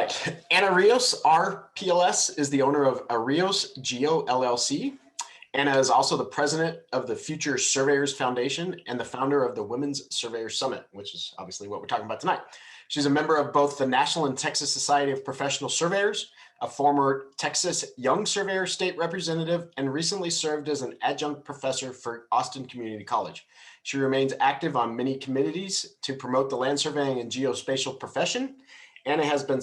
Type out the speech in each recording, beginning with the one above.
right, Anna Rios, RPLS, is the owner of Rios Geo LLC. Anna is also the president of the Future Surveyors Foundation and the founder of the Women Surveyors Summit, which is obviously what we're talking about tonight. She's a member of both the National and Texas Society of Professional Surveyors, a former Texas Young Surveyor state representative, and recently served as an adjunct professor for Austin Community College. She remains active on many committees to promote the land surveying and geospatial profession. Anna has been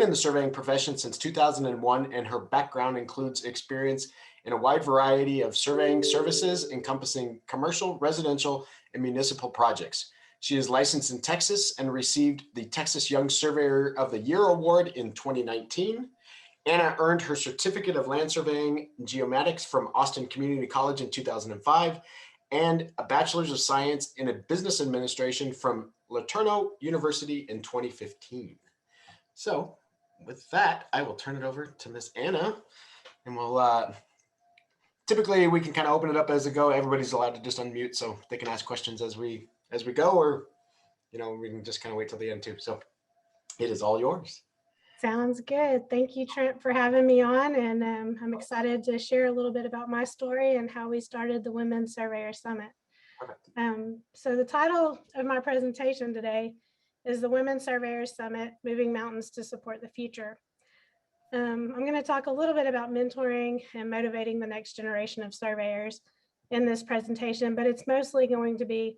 in the surveying profession since 2001, and her background includes experience in a wide variety of surveying services encompassing commercial, residential, and municipal projects. She is licensed in Texas and received the Texas Young Surveyor of the Year Award in 2019. Anna earned her certificate of land surveying and geomatics from Austin Community College in 2005 and a bachelor's of science in business administration from LeTourneau University in 2015. So with that, I will turn it over to Miss Anna, and we'll typically we can kind of open it up as we go. Everybody's allowed to just unmute so they can ask questions as we go, or we can just kind of wait till the end too. So it is all yours. Sounds good. Thank you, Trent, for having me on, and I'm excited to share a little bit about my story and how we started the Women Surveyors Summit. Perfect. So the title of my presentation today is the Women Surveyors Summit, Moving Mountains to Support the Future. I'm going to talk a little bit about mentoring and motivating the next generation of surveyors in this presentation, but it's mostly going to be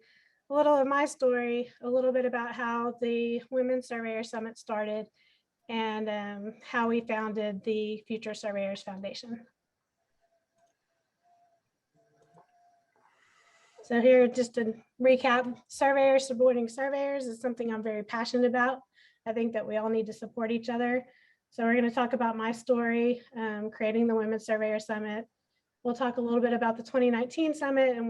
a little of my story, a little bit about how the Women Surveyors Summit started, and how we founded the Future Surveyors Foundation. So here, just to recap, surveyors supporting surveyors is something I'm very passionate about. I think that we all need to support each other. So we're going to talk about my story, creating the Women Surveyors Summit. We'll talk a little bit about the 2019 summit and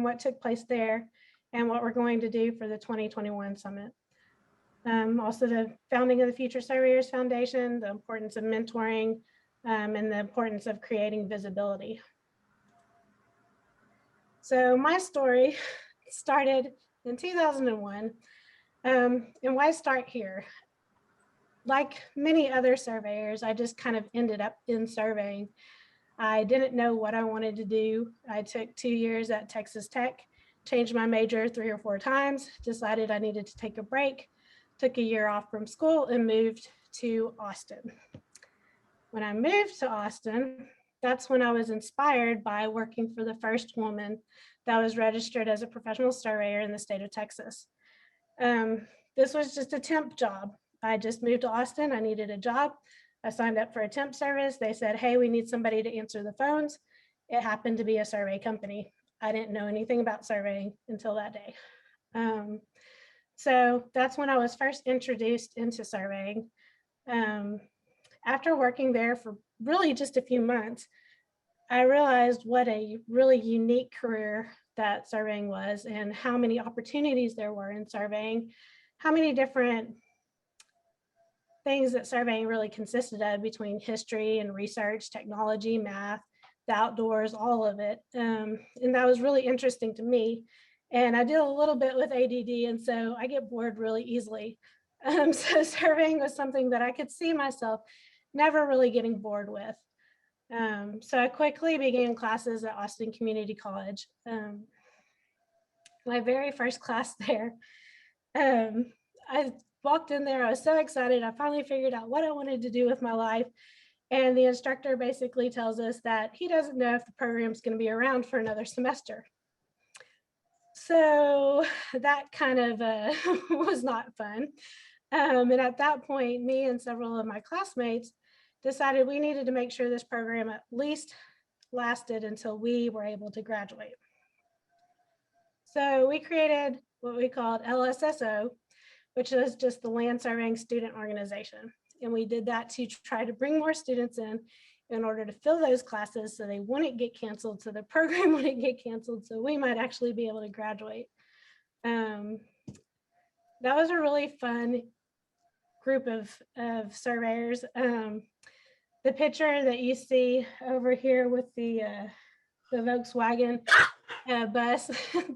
what took place there, and what we're going to do for the 2021 summit. Also the founding of the Future Surveyors Foundation, the importance of mentoring, and the importance of creating visibility. So my story started in 2001, and why start here? Like many other surveyors, I just kind of ended up in surveying. I didn't know what I wanted to do. I took 2 years at Texas Tech, changed my major 3 or 4 times, decided I needed to take a break, took a year off from school, and moved to Austin. When I moved to Austin, that's when I was inspired by working for the first woman that was registered as a professional surveyor in the state of Texas. This was just a temp job. I just moved to Austin. I needed a job. I signed up for a temp service. They said, hey, we need somebody to answer the phones. It happened to be a survey company. I didn't know anything about surveying until that day. So that's when I was first introduced into surveying. After working there for really just a few months, I realized what a really unique career that surveying was, and how many opportunities there were in surveying, how many different things that surveying really consisted of, between history and research, technology, math, the outdoors, all of it. And that was really interesting to me. And I deal a little bit with ADD, and so I get bored really easily. So surveying was something that I could see myself never really getting bored with. So I quickly began classes at Austin Community College. My very first class there, I walked in there, I was so excited. I finally figured out what I wanted to do with my life. And the instructor basically tells us that he doesn't know if the program's going to be around for another semester. So that kind of was not fun. And at that point, me and several of my classmates decided we needed to make sure this program at least lasted until we were able to graduate. So we created what we called LSSO, which is just the Land Surveying Student Organization. And we did that to try to bring more students in order to fill those classes so they wouldn't get canceled, so the program wouldn't get canceled, so we might actually be able to graduate. That was a really fun group of surveyors. The picture that you see over here with the Volkswagen bus,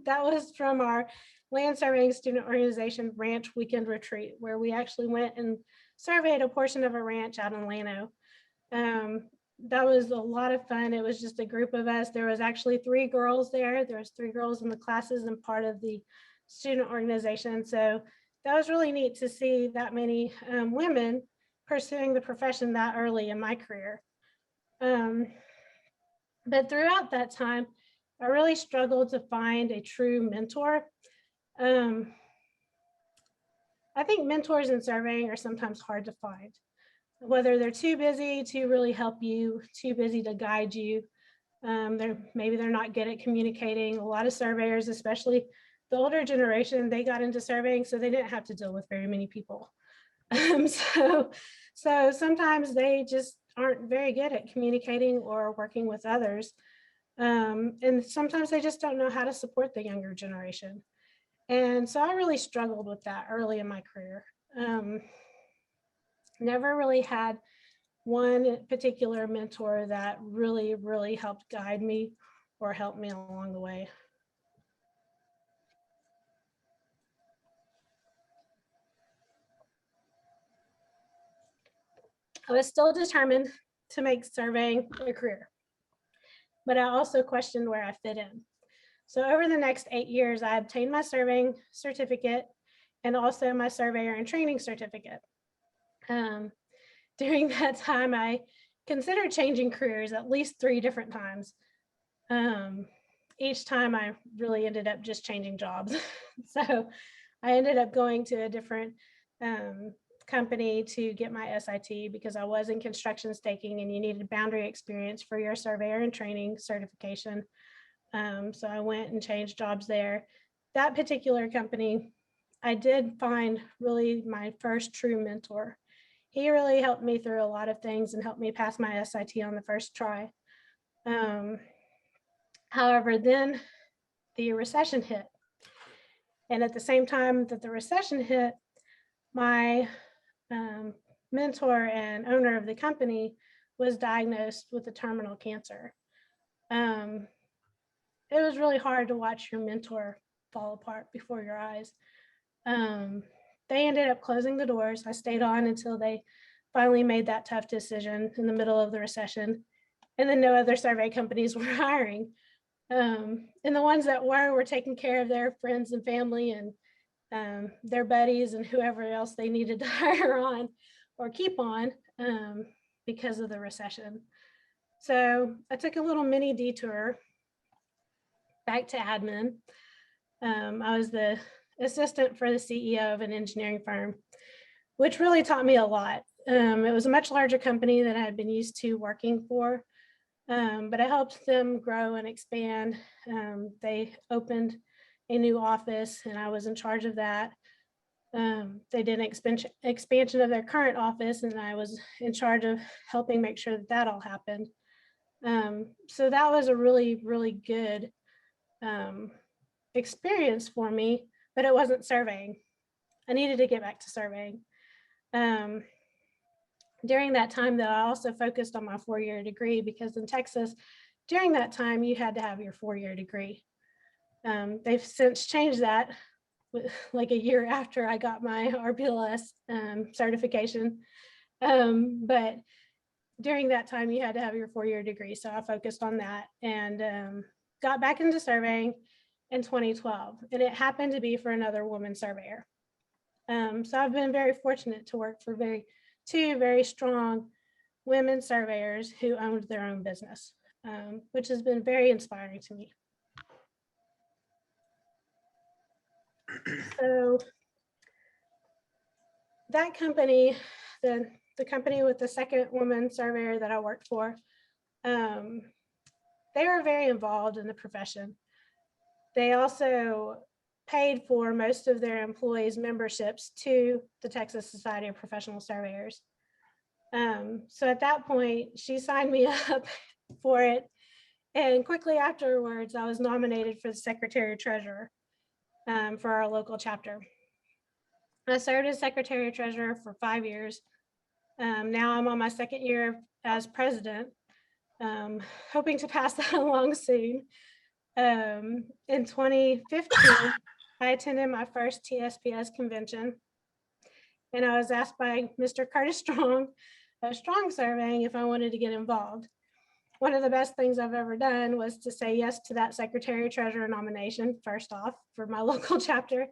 that was from our land surveying student organization ranch weekend retreat, where we actually went and surveyed a portion of a ranch out in Llano. That was a lot of fun. It was just a group of us. There was actually 3 girls there. There was 3 girls in the classes and part of the student organization. So that was really neat to see that many women pursuing the profession that early in my career. But throughout that time, I really struggled to find a true mentor. I think mentors in surveying are sometimes hard to find, whether they're too busy to really help you, too busy to guide you. Maybe they're not good at communicating. A lot of surveyors, especially the older generation, they got into surveying so they didn't have to deal with very many people. So sometimes they just aren't very good at communicating or working with others. And sometimes they just don't know how to support the younger generation. And so I really struggled with that early in my career. Never really had one particular mentor that really helped guide me or help me along the way. I was still determined to make surveying a career, but I also questioned where I fit in. So over the next 8 years, I obtained my surveying certificate and also my surveyor and training certificate. During that time, I considered changing careers at least 3 different times. Each time I really ended up just changing jobs. So I ended up going to a different company to get my SIT because I was in construction staking and you needed boundary experience for your surveyor and training certification. So I went and changed jobs there. That particular company, I did find really my first true mentor. He really helped me through a lot of things and helped me pass my SIT on the first try. However, then the recession hit. And at the same time that the recession hit, my mentor and owner of the company was diagnosed with a terminal cancer. It was really hard to watch your mentor fall apart before your eyes. They ended up closing the doors. I stayed on until they finally made that tough decision in the middle of the recession. And then no other survey companies were hiring. And the ones that were taking care of their friends and family and their buddies and whoever else they needed to hire on or keep on because of the recession. So I took a little mini detour back to admin. I was the assistant for the CEO of an engineering firm, which really taught me a lot. It was a much larger company than I had been used to working for, but I helped them grow and expand. They opened a new office and I was in charge of that. They did an expansion of their current office and I was in charge of helping make sure that that all happened. So that was a really good experience for me, but it wasn't surveying. I needed to get back to surveying. During that time, though, I also focused on my 4-year degree because in Texas, during that time, you had to have your 4-year degree. They've since changed that like a year after I got my RPLS certification. But during that time, you had to have your 4-year degree. So I focused on that and got back into surveying in 2012. And it happened to be for another woman surveyor. So I've been very fortunate to work for two very strong women surveyors who owned their own business, which has been very inspiring to me. So that company, the company with the second woman surveyor that I worked for, they were very involved in the profession. They also paid for most of their employees' memberships to the Texas Society of Professional Surveyors. So at that point, she signed me up for it. And quickly afterwards, I was nominated for the Secretary Treasurer for our local chapter. I served as Secretary Treasurer for 5 years. Now I'm on my 2nd year as president, hoping to pass that along soon. In 2015, I attended my first TSPS convention, and I was asked by Mr. Curtis Strong of Strong Surveying if I wanted to get involved. One of the best things I've ever done was to say yes to that secretary treasurer nomination, first off, for my local chapter.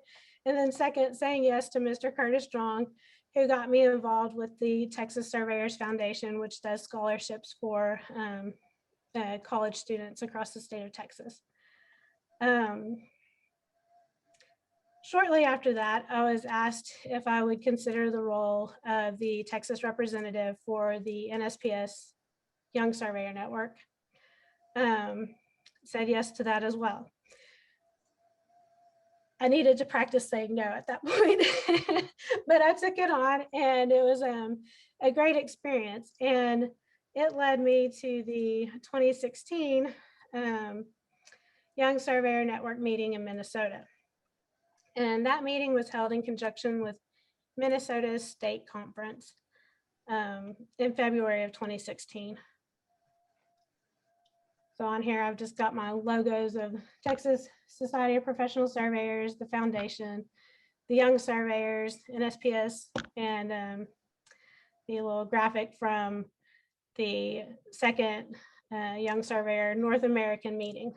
And then second, saying yes to Mr. Curtis Strong, who got me involved with the Texas Surveyors Foundation, which does scholarships for college students across the state of Texas. Shortly after that, I was asked if I would consider the role of the Texas representative for the NSPS Young Surveyor Network. Said yes to that as well. I needed to practice saying no at that point, but I took it on, and it was a great experience. And it led me to the 2016 Young Surveyor Network meeting in Minnesota. And that meeting was held in conjunction with Minnesota's state conference in February of 2016. So on here, I've just got my logos of Texas Society of Professional Surveyors, the foundation, the Young Surveyors, NSPS, and the little graphic from the second Young Surveyor North American meeting.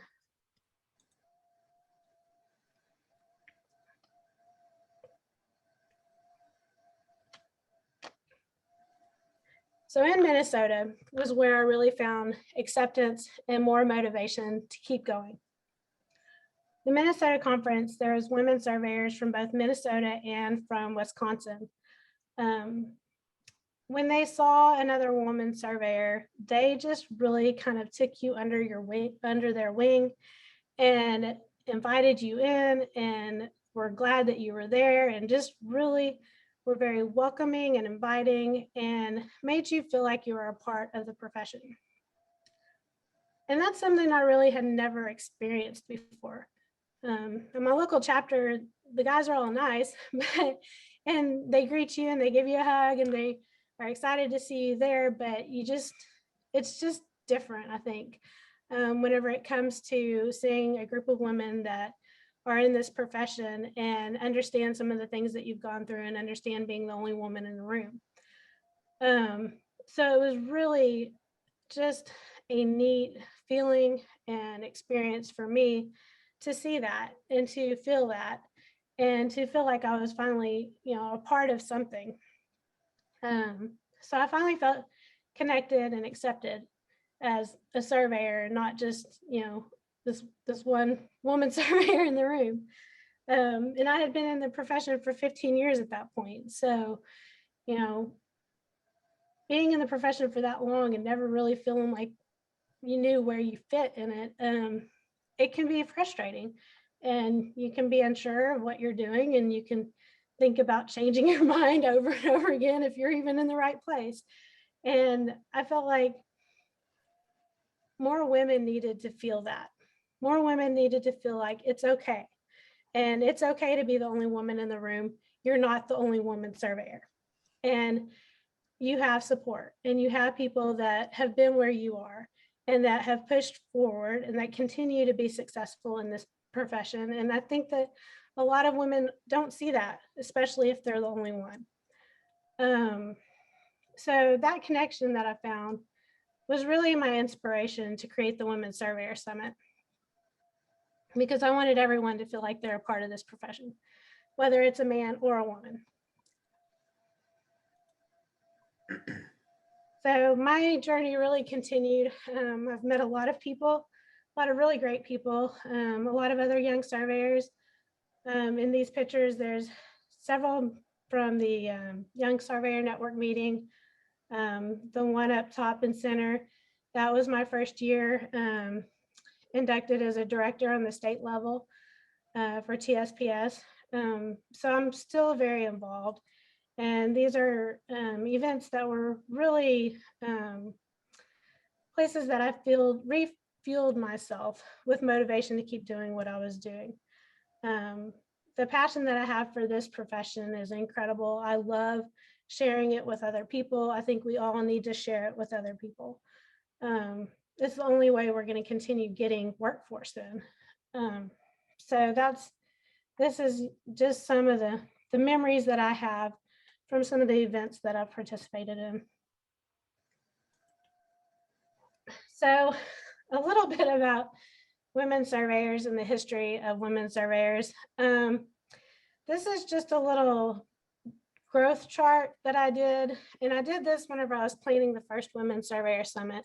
So in Minnesota was where I really found acceptance and more motivation to keep going. The Minnesota conference, there's women surveyors from both Minnesota and from Wisconsin. When they saw another woman surveyor, they just really kind of took you under their wing and invited you in, and were glad that you were there, and just really were very welcoming and inviting, and made you feel like you were a part of the profession. And that's something I really had never experienced before. In my local chapter, the guys are all nice, and they greet you and they give you a hug and they are excited to see you there, but it's just different, I think, whenever it comes to seeing a group of women that are in this profession and understand some of the things that you've gone through and understand being the only woman in the room. So it was really just a neat feeling and experience for me to see that and to feel that and to feel like I was finally, a part of something. So I finally felt connected and accepted as a surveyor, not just, this one woman surveyor in the room. And I had been in the profession for 15 years at that point. So, being in the profession for that long and never really feeling like you knew where you fit in it, it can be frustrating, and you can be unsure of what you're doing, and you can think about changing your mind over and over again if you're even in the right place. And I felt like more women needed to feel that. More women needed to feel like it's okay. And it's okay to be the only woman in the room. You're not the only woman surveyor. And you have support, and you have people that have been where you are and that have pushed forward and that continue to be successful in this profession. And I think that a lot of women don't see that, especially if they're the only one. So that connection that I found was really my inspiration to create the Women Surveyors Summit, because I wanted everyone to feel like they're a part of this profession, whether it's a man or a woman. So my journey really continued. I've met a lot of people, a lot of really great people, a lot of other young surveyors. In these pictures, there's several from the Young Surveyor Network meeting. The one up top and center, that was my first year inducted as a director on the state level for TSPS. So I'm still very involved. And these are events that were really places that I feel refueled myself with motivation to keep doing what I was doing. The passion that I have for this profession is incredible. I love sharing it with other people. I think we all need to share it with other people. It's the only way we're going to continue getting workforce in. So this is just some of the memories that I have from some of the events that I've participated in. So a little bit about women surveyors and the history of women surveyors. This is just a little growth chart that I did, and I did this whenever I was planning the first Women Surveyors Summit.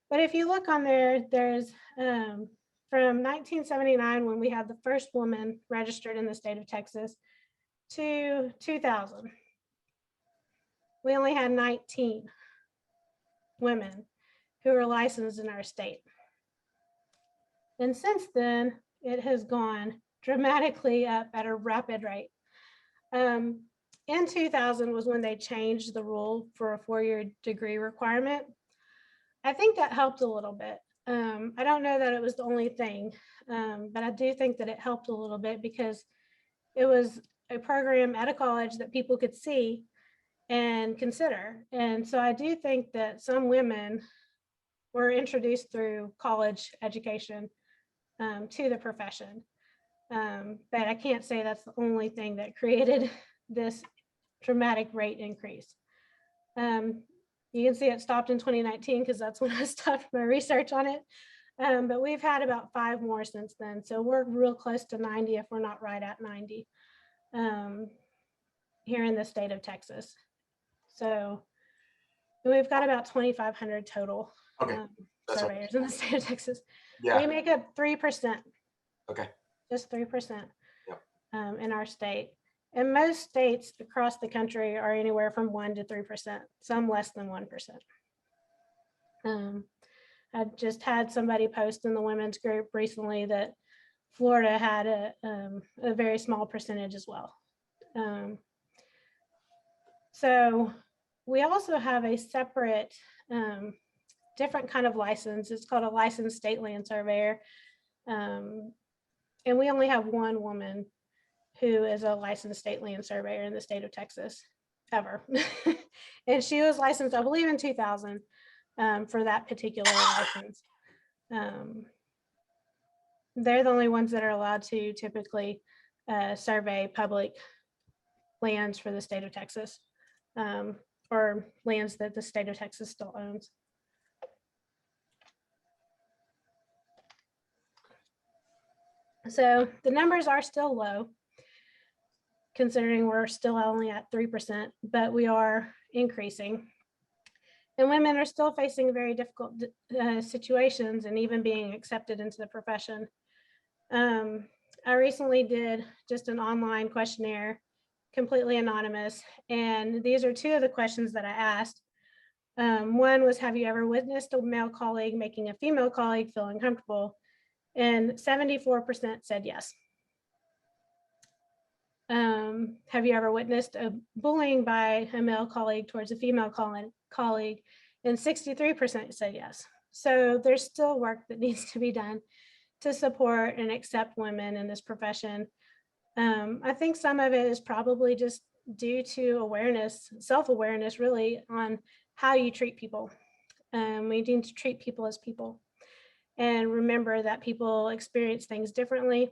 But if you look on there, there's from 1979, when we had the first woman registered in the state of Texas, to 2000. We only had 19 women who were licensed in our state. And since then, it has gone dramatically up at a rapid rate. In 2000 was when they changed the rule for a 4-year degree requirement. I think that helped a little bit. I don't know that it was the only thing, but I do think that it helped a little bit because it was a program at a college that people could see and consider. And so I do think that some women were introduced through college education to the profession. But I can't say that's the only thing that created this dramatic rate increase. You can see it stopped in 2019 because that's when I stopped my research on it. But we've had about 5 more since then. So we're real close to 90 if we're not right at 90 here in the state of Texas. So we've got about 2,500 total surveyors in the state of Texas. Yeah. We make up 3%. Okay. Just 3%. Yep. In our state. And most states across the country are anywhere from 1% to 3%, some less than 1%. I just had somebody post in the women's group recently that Florida had a very small percentage as well. So we also have a separate, different kind of license. It's called a licensed state land surveyor. And we only have one woman who is a licensed state land surveyor in the state of Texas ever. And she was licensed, I believe, in 2000 for that particular license. They're the only ones that are allowed to typically survey public lands for the state of Texas, or lands that the state of Texas still owns. So the numbers are still low, considering we're still only at 3%, but we are increasing. And women are still facing very difficult situations and even being accepted into the profession. I recently did just an online questionnaire, completely anonymous, and these are 2 of the questions that I asked. One was, have you ever witnessed a male colleague making a female colleague feel uncomfortable? And 74% said yes. Have you ever witnessed a bullying by a male colleague towards a female colleague? And 63% said yes. So there's still work that needs to be done to support and accept women in this profession. I think some of it is probably just due to awareness, self-awareness really, on how you treat people. We need to treat people as people and remember that people experience things differently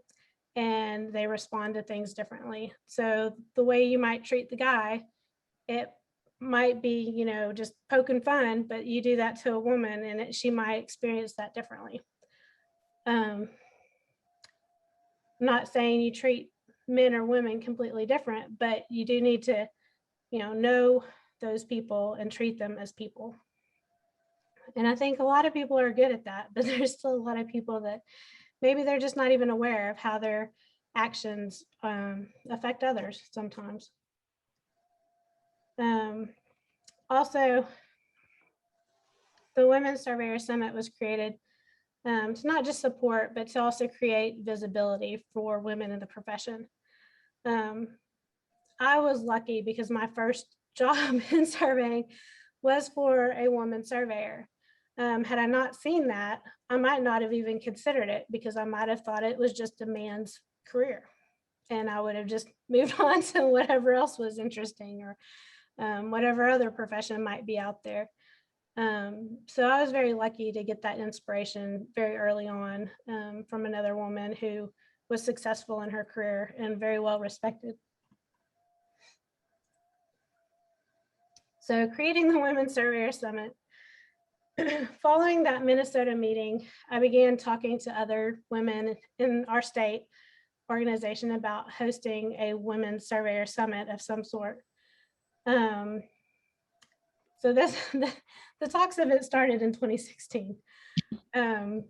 and they respond to things differently. So the way you might treat the guy, it might be, you know, just poking fun, but you do that to a woman and she might experience that differently. I'm not saying you treat men or women completely different, but you do need to, you know those people and treat them as people. And I think a lot of people are good at that, but there's still a lot of people that maybe they're just not even aware of how their actions affect others sometimes. Also, the Women's Surveyors Summit was created to not just support, but to also create visibility for women in the profession. I was lucky because my first job in surveying was for a woman surveyor. Had I not seen that, I might not have even considered it because I might have thought it was just a man's career. And I would have just moved on to whatever else was interesting or whatever other profession might be out there. So I was very lucky to get that inspiration very early on from another woman who was successful in her career and very well respected. So creating the Women Surveyors Summit. Following that Minnesota meeting, I began talking to other women in our state organization about hosting a Women Surveyors Summit of some sort. So the talks of it started in 2016. And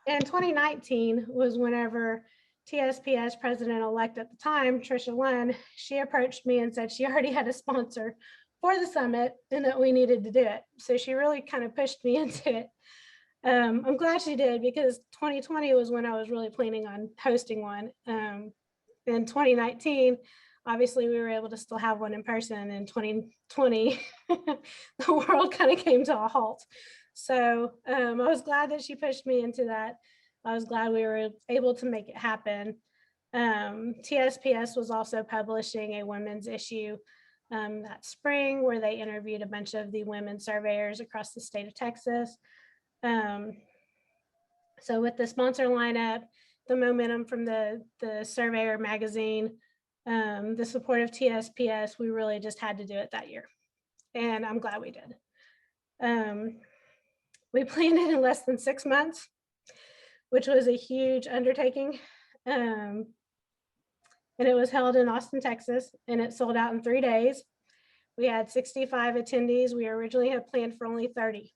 2019 was whenever TSPS president-elect at the time, Tricia Lunn, she approached me and said she already had a sponsor for the summit and that we needed to do it. So she really kind of pushed me into it. I'm glad she did, because 2020 was when I was really planning on hosting one. In 2019, obviously we were able to still have one in person. In 2020, the world kind of came to a halt. So I was glad that she pushed me into that. I was glad we were able to make it happen. TSPS was also publishing a women's issue that spring, where they interviewed a bunch of the women surveyors across the state of Texas. So with the sponsor lineup, the momentum from the Surveyor magazine, the support of TSPS, we really just had to do it that year. And I'm glad we did. We planned it in less than 6 months, which was a huge undertaking. And it was held in Austin, Texas, and it sold out in 3 days. We had 65 attendees. We originally had planned for only 30.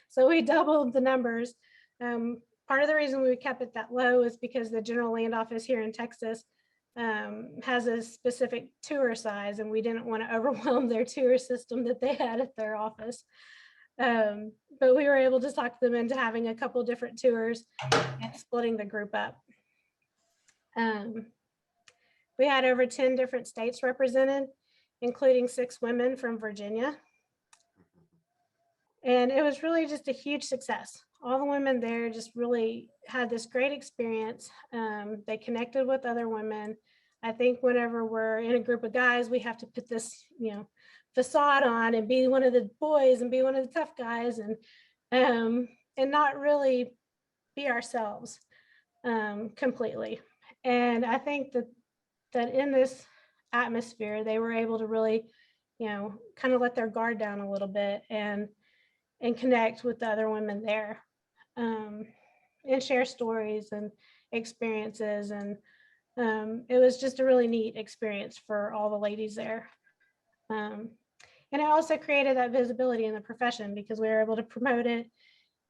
So we doubled the numbers. Part of the reason we kept it that low is because the General Land Office here in Texas has a specific tour size, and we didn't want to overwhelm their tour system that they had at their office. But we were able to talk them into having a couple different tours and splitting the group up. We had over 10 different states represented, including 6 women from Virginia. And it was really just a huge success. All the women there just really had this great experience. They connected with other women. I think whenever we're in a group of guys, we have to put this, facade on and be one of the boys and be one of the tough guys, and not really be ourselves completely. And I think that in this atmosphere, they were able to really, kind of let their guard down a little bit and connect with the other women there, and share stories and experiences. And it was just a really neat experience for all the ladies there. And it also created that visibility in the profession, because we were able to promote it,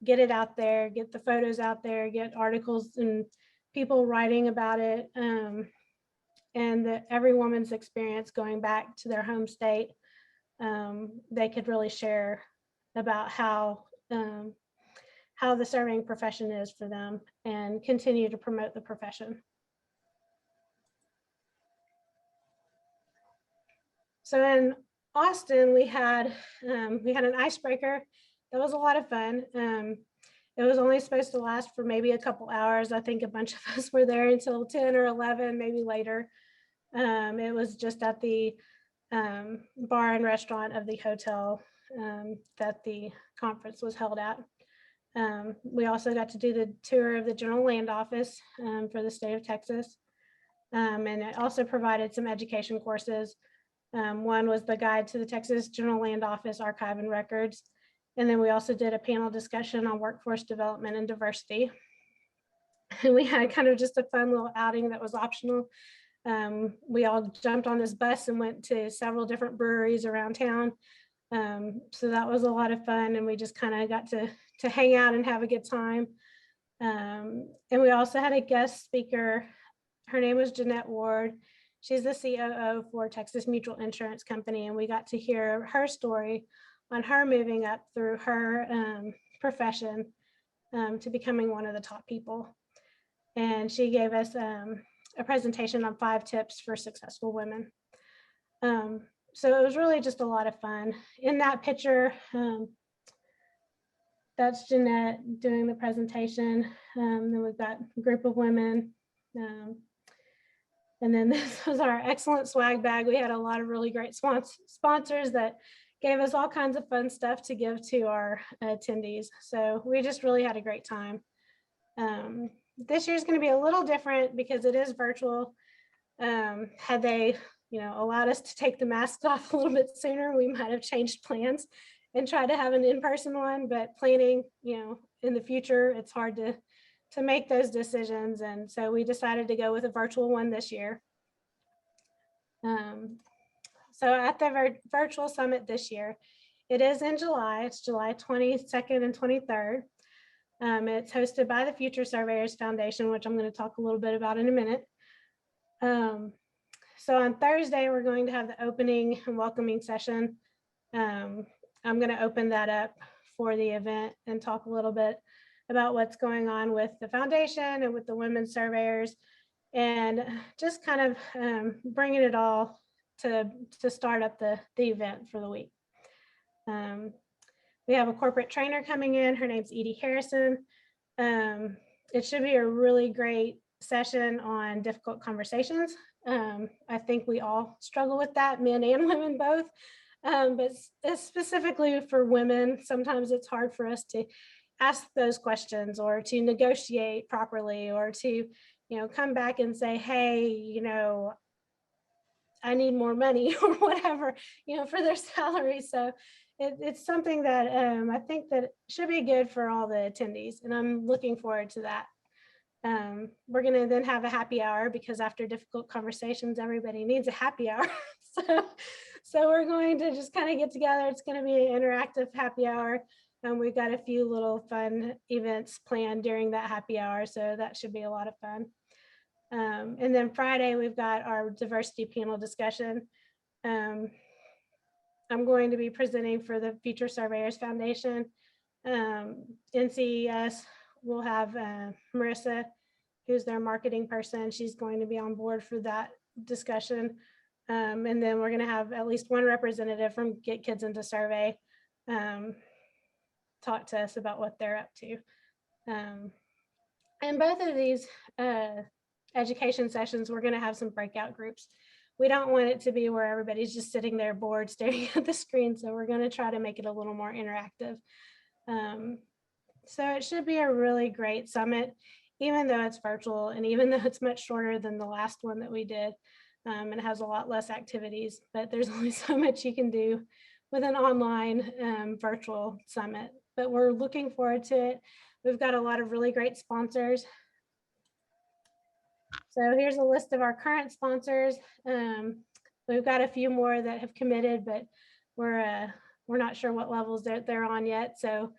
get it out there, get the photos out there, get articles and people writing about it. And that every woman's experience going back to their home state, they could really share about how the surveying profession is for them, and continue to promote the profession. So in Austin, we had an icebreaker. That was a lot of fun. It was only supposed to last for maybe a couple hours. I think a bunch of us were there until 10 or 11, maybe later. It was just at the bar and restaurant of the hotel that the conference was held at. We also got to do the tour of the General Land Office for the state of Texas. And it also provided some education courses. One was the guide to the Texas General Land Office Archive and Records. And then we also did a panel discussion on workforce development and diversity. And we had kind of just a fun little outing that was optional. We all jumped on this bus and went to several different breweries around town. So that was a lot of fun, and we just kind of got to hang out and have a good time. And we also had a guest speaker. Her name was Jeanette Ward. She's the COO for Texas Mutual Insurance Company, and we got to hear her story on her moving up through her profession to becoming one of the top people. And she gave us a presentation on 5 tips for successful women. So it was really just a lot of fun. In that picture, that's Jeanette doing the presentation. Then we've got a group of women. And then this was our excellent swag bag. We had a lot of really great sponsors that gave us all kinds of fun stuff to give to our attendees. So we just really had a great time. this year's going to be a little different because it is virtual. Had they, allowed us to take the masks off a little bit sooner, we might have changed plans and tried to have an in-person one, but planning, in the future, it's hard to make those decisions. And so we decided to go with a virtual one this year. So at the virtual summit this year, it is in July. It's July 22nd and 23rd. It's hosted by the Future Surveyors Foundation, which I'm going to talk a little bit about in a minute. So on Thursday, we're going to have the opening and welcoming session. I'm going to open that up for the event and talk a little bit about what's going on with the foundation and with the women surveyors, and just kind of bringing it all to start up the event for the week. We have a corporate trainer coming in. Her name's Edie Harrison. It should be a really great session on difficult conversations. I think we all struggle with that, men and women both. But specifically for women, sometimes it's hard for us to ask those questions or to negotiate properly, or to, come back and say, hey, I need more money or whatever, for their salary. So it's something that I think that should be good for all the attendees, and I'm looking forward to that. We're going to then have a happy hour, because after difficult conversations, everybody needs a happy hour. So we're going to just kind of get together. It's going to be an interactive happy hour. And we've got a few little fun events planned during that happy hour. So that should be a lot of fun. And then Friday, we've got our diversity panel discussion. I'm going to be presenting for the Future Surveyors Foundation. NCES will have Marissa, who's their marketing person. She's going to be on board for that discussion. And then we're going to have at least one representative from Get Kids Into Survey talk to us about what they're up to. And both of these education sessions, we're going to have some breakout groups. We don't want it to be where everybody's just sitting there bored staring at the screen. So we're going to try to make it a little more interactive. So it should be a really great summit, even though it's virtual and even though it's much shorter than the last one that we did. And it has a lot less activities, but there's only so much you can do with an online virtual summit. But we're looking forward to it. We've got a lot of really great sponsors. So here's a list of our current sponsors. We've got a few more that have committed, but we're not sure what levels they're on yet. So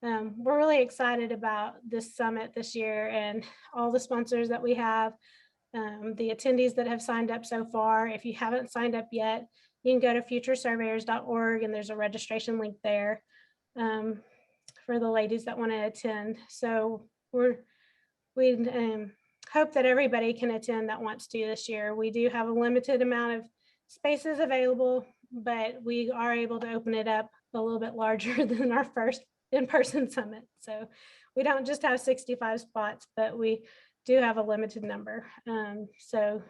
we're really excited about this summit this year and all the sponsors that we have, the attendees that have signed up so far. If you haven't signed up yet, you can go to futuresurveyors.org, and there's a registration link there for the ladies that want to attend. So we hope that everybody can attend that wants to this year. We do have a limited amount of spaces available, but we are able to open it up a little bit larger than our first in-person summit. So we don't just have 65 spots, but we do have a limited number. So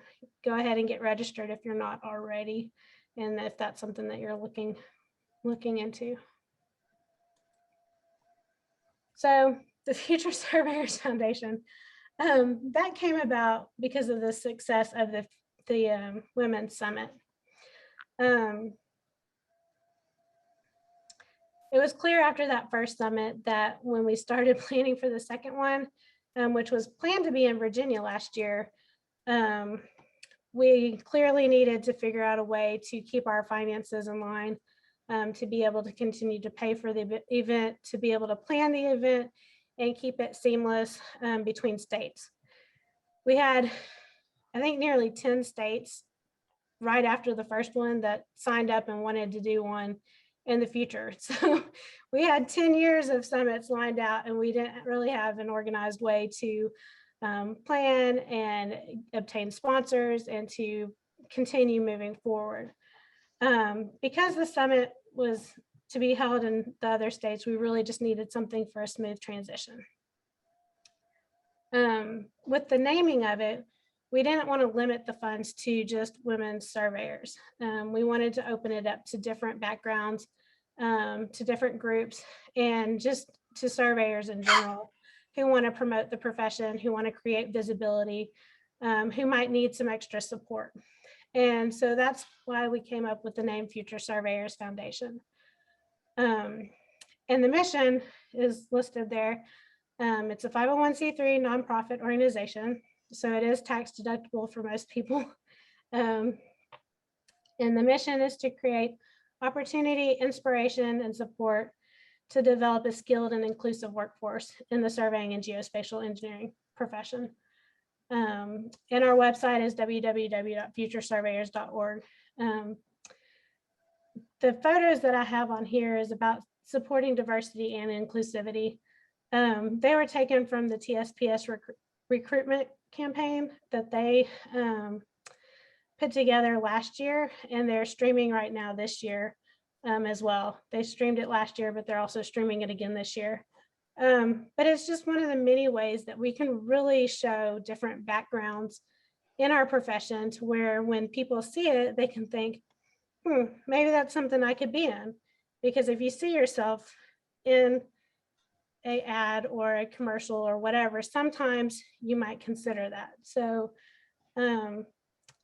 go ahead and get registered if you're not already, and if that's something that you're looking into. So the Future Surveyors Foundation, that came about because of the success of the Women's Summit. It was clear after that first summit that when we started planning for the second one, which was planned to be in Virginia last year, we clearly needed to figure out a way to keep our finances in line, to be able to continue to pay for the event, to be able to plan the event and keep it seamless between states. We had, I think, nearly 10 states right after the first one that signed up and wanted to do one in the future. So we had 10 years of summits lined out, and we didn't really have an organized way to plan and obtain sponsors and to continue moving forward. Because the summit was to be held in the other states, we really just needed something for a smooth transition. With the naming of it, we didn't want to limit the funds to just women surveyors. We wanted to open it up to different backgrounds, to different groups, and just to surveyors in general. who want to promote the profession, who want to create visibility, who might need some extra support. And so that's why we came up with the name Future Surveyors Foundation. And the mission is listed there. It's a 501c3 nonprofit organization, so it is tax deductible for most people. And the mission is to create opportunity, inspiration, and support to develop a skilled and inclusive workforce in the surveying and geospatial engineering profession. And our website is www.futuresurveyors.org. The photos that I have on here is about supporting diversity and inclusivity. They were taken from the TSPS recruitment campaign that they put together last year, and they're streaming right now this year as well. They streamed it last year, but they're also streaming it again this year. But it's just one of the many ways that we can really show different backgrounds in our profession, to where when people see it, they can think, maybe that's something I could be in. Because if you see yourself in an ad or a commercial or whatever, sometimes you might consider that. So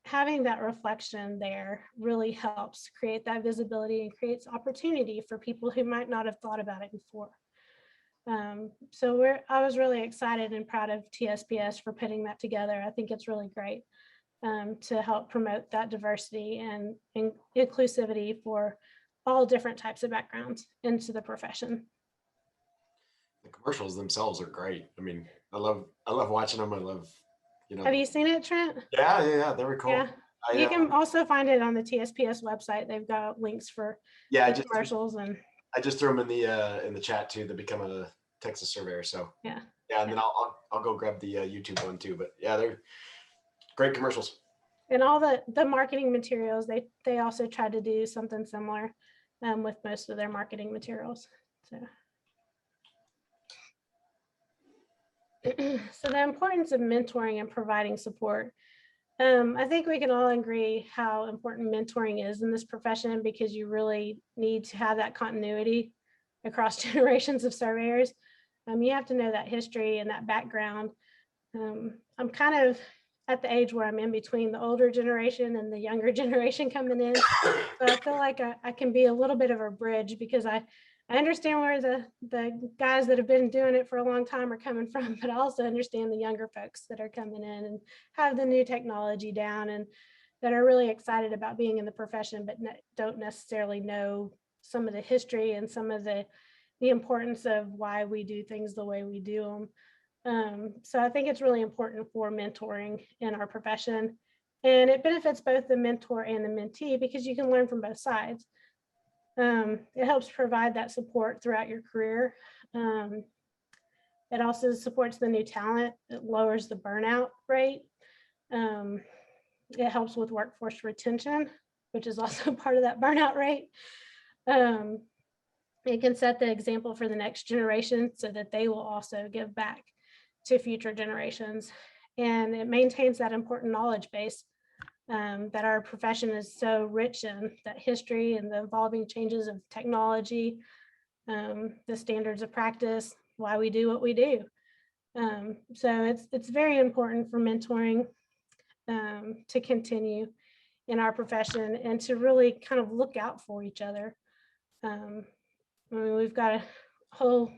having that reflection there really helps create that visibility and creates opportunity for people who might not have thought about it before. So I was really excited and proud of TSPS for putting that together. I think it's really great to help promote that diversity and inclusivity for all different types of backgrounds into the profession. The commercials themselves are great. I mean, I love watching them. I love, Have you seen it, Trent? Yeah, they were cool. Yeah. You can also find it on the TSPS website. They've got links for the commercials, and I just threw them in the chat too, to become a Texas surveyor. So yeah, and then I'll go grab the YouTube one too. But yeah, they're great commercials. And all the marketing materials, they also tried to do something similar with most of their marketing materials. So so the importance of mentoring and providing support. I think we can all agree how important mentoring is in this profession, because you really need to have that continuity across generations of surveyors. You have to know that history and that background. I'm kind of at the age where I'm in between the older generation and the younger generation coming in. So I feel like I can be a little bit of a bridge, because I understand where the guys that have been doing it for a long time are coming from, but I also understand the younger folks that are coming in and have the new technology down and that are really excited about being in the profession, but don't necessarily know some of the history and some of the importance of why we do things the way we do them. So I think it's really important for mentoring in our profession, and it benefits both the mentor and the mentee, because you can learn from both sides. It helps provide that support throughout your career. It also supports the new talent. It lowers the burnout rate. It helps with workforce retention, which is also part of that burnout rate. It can set the example for the next generation so that they will also give back to future generations. And it maintains that important knowledge base that our profession is so rich in, that history and the evolving changes of technology, the standards of practice, why we do what we do. So it's very important for mentoring to continue in our profession and to really kind of look out for each other. I mean, we've got a whole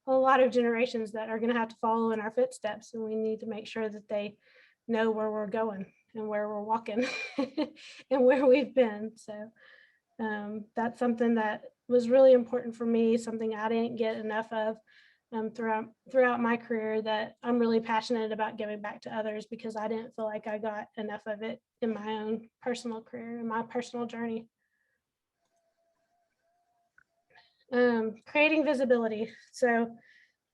lot of generations that are going to have to follow in our footsteps, and we need to make sure that they know where we're going and where we're walking and where we've been. So that's something that was really important for me, something I didn't get enough of throughout my career, that I'm really passionate about giving back to others, because I didn't feel like I got enough of it in my own personal career and my personal journey. Creating visibility. So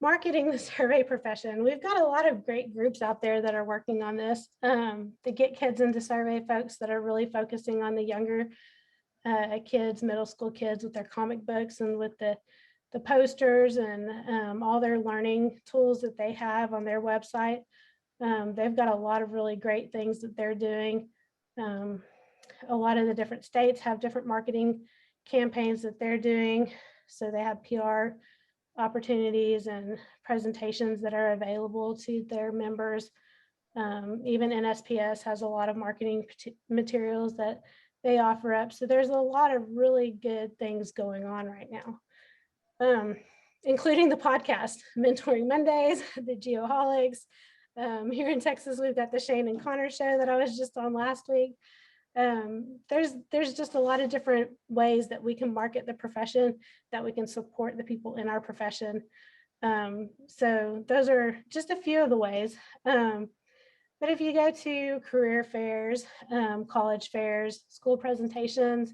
marketing the survey profession. We've got a lot of great groups out there that are working on this to get kids into survey, folks that are really focusing on the younger kids, middle school kids, with their comic books and with the posters and all their learning tools that they have on their website. They've got a lot of really great things that they're doing. A lot of the different states have different marketing campaigns that they're doing. So they have PR opportunities and presentations that are available to their members. Even NSPS has a lot of marketing materials that they offer up. So there's a lot of really good things going on right now, including the podcast, Mentoring Mondays, the Geoholics. Here in Texas, we've got the Shane and Connor show that I was just on last week. There's just a lot of different ways that we can market the profession, that we can support the people in our profession. So those are just a few of the ways. But if you go to career fairs, college fairs, school presentations,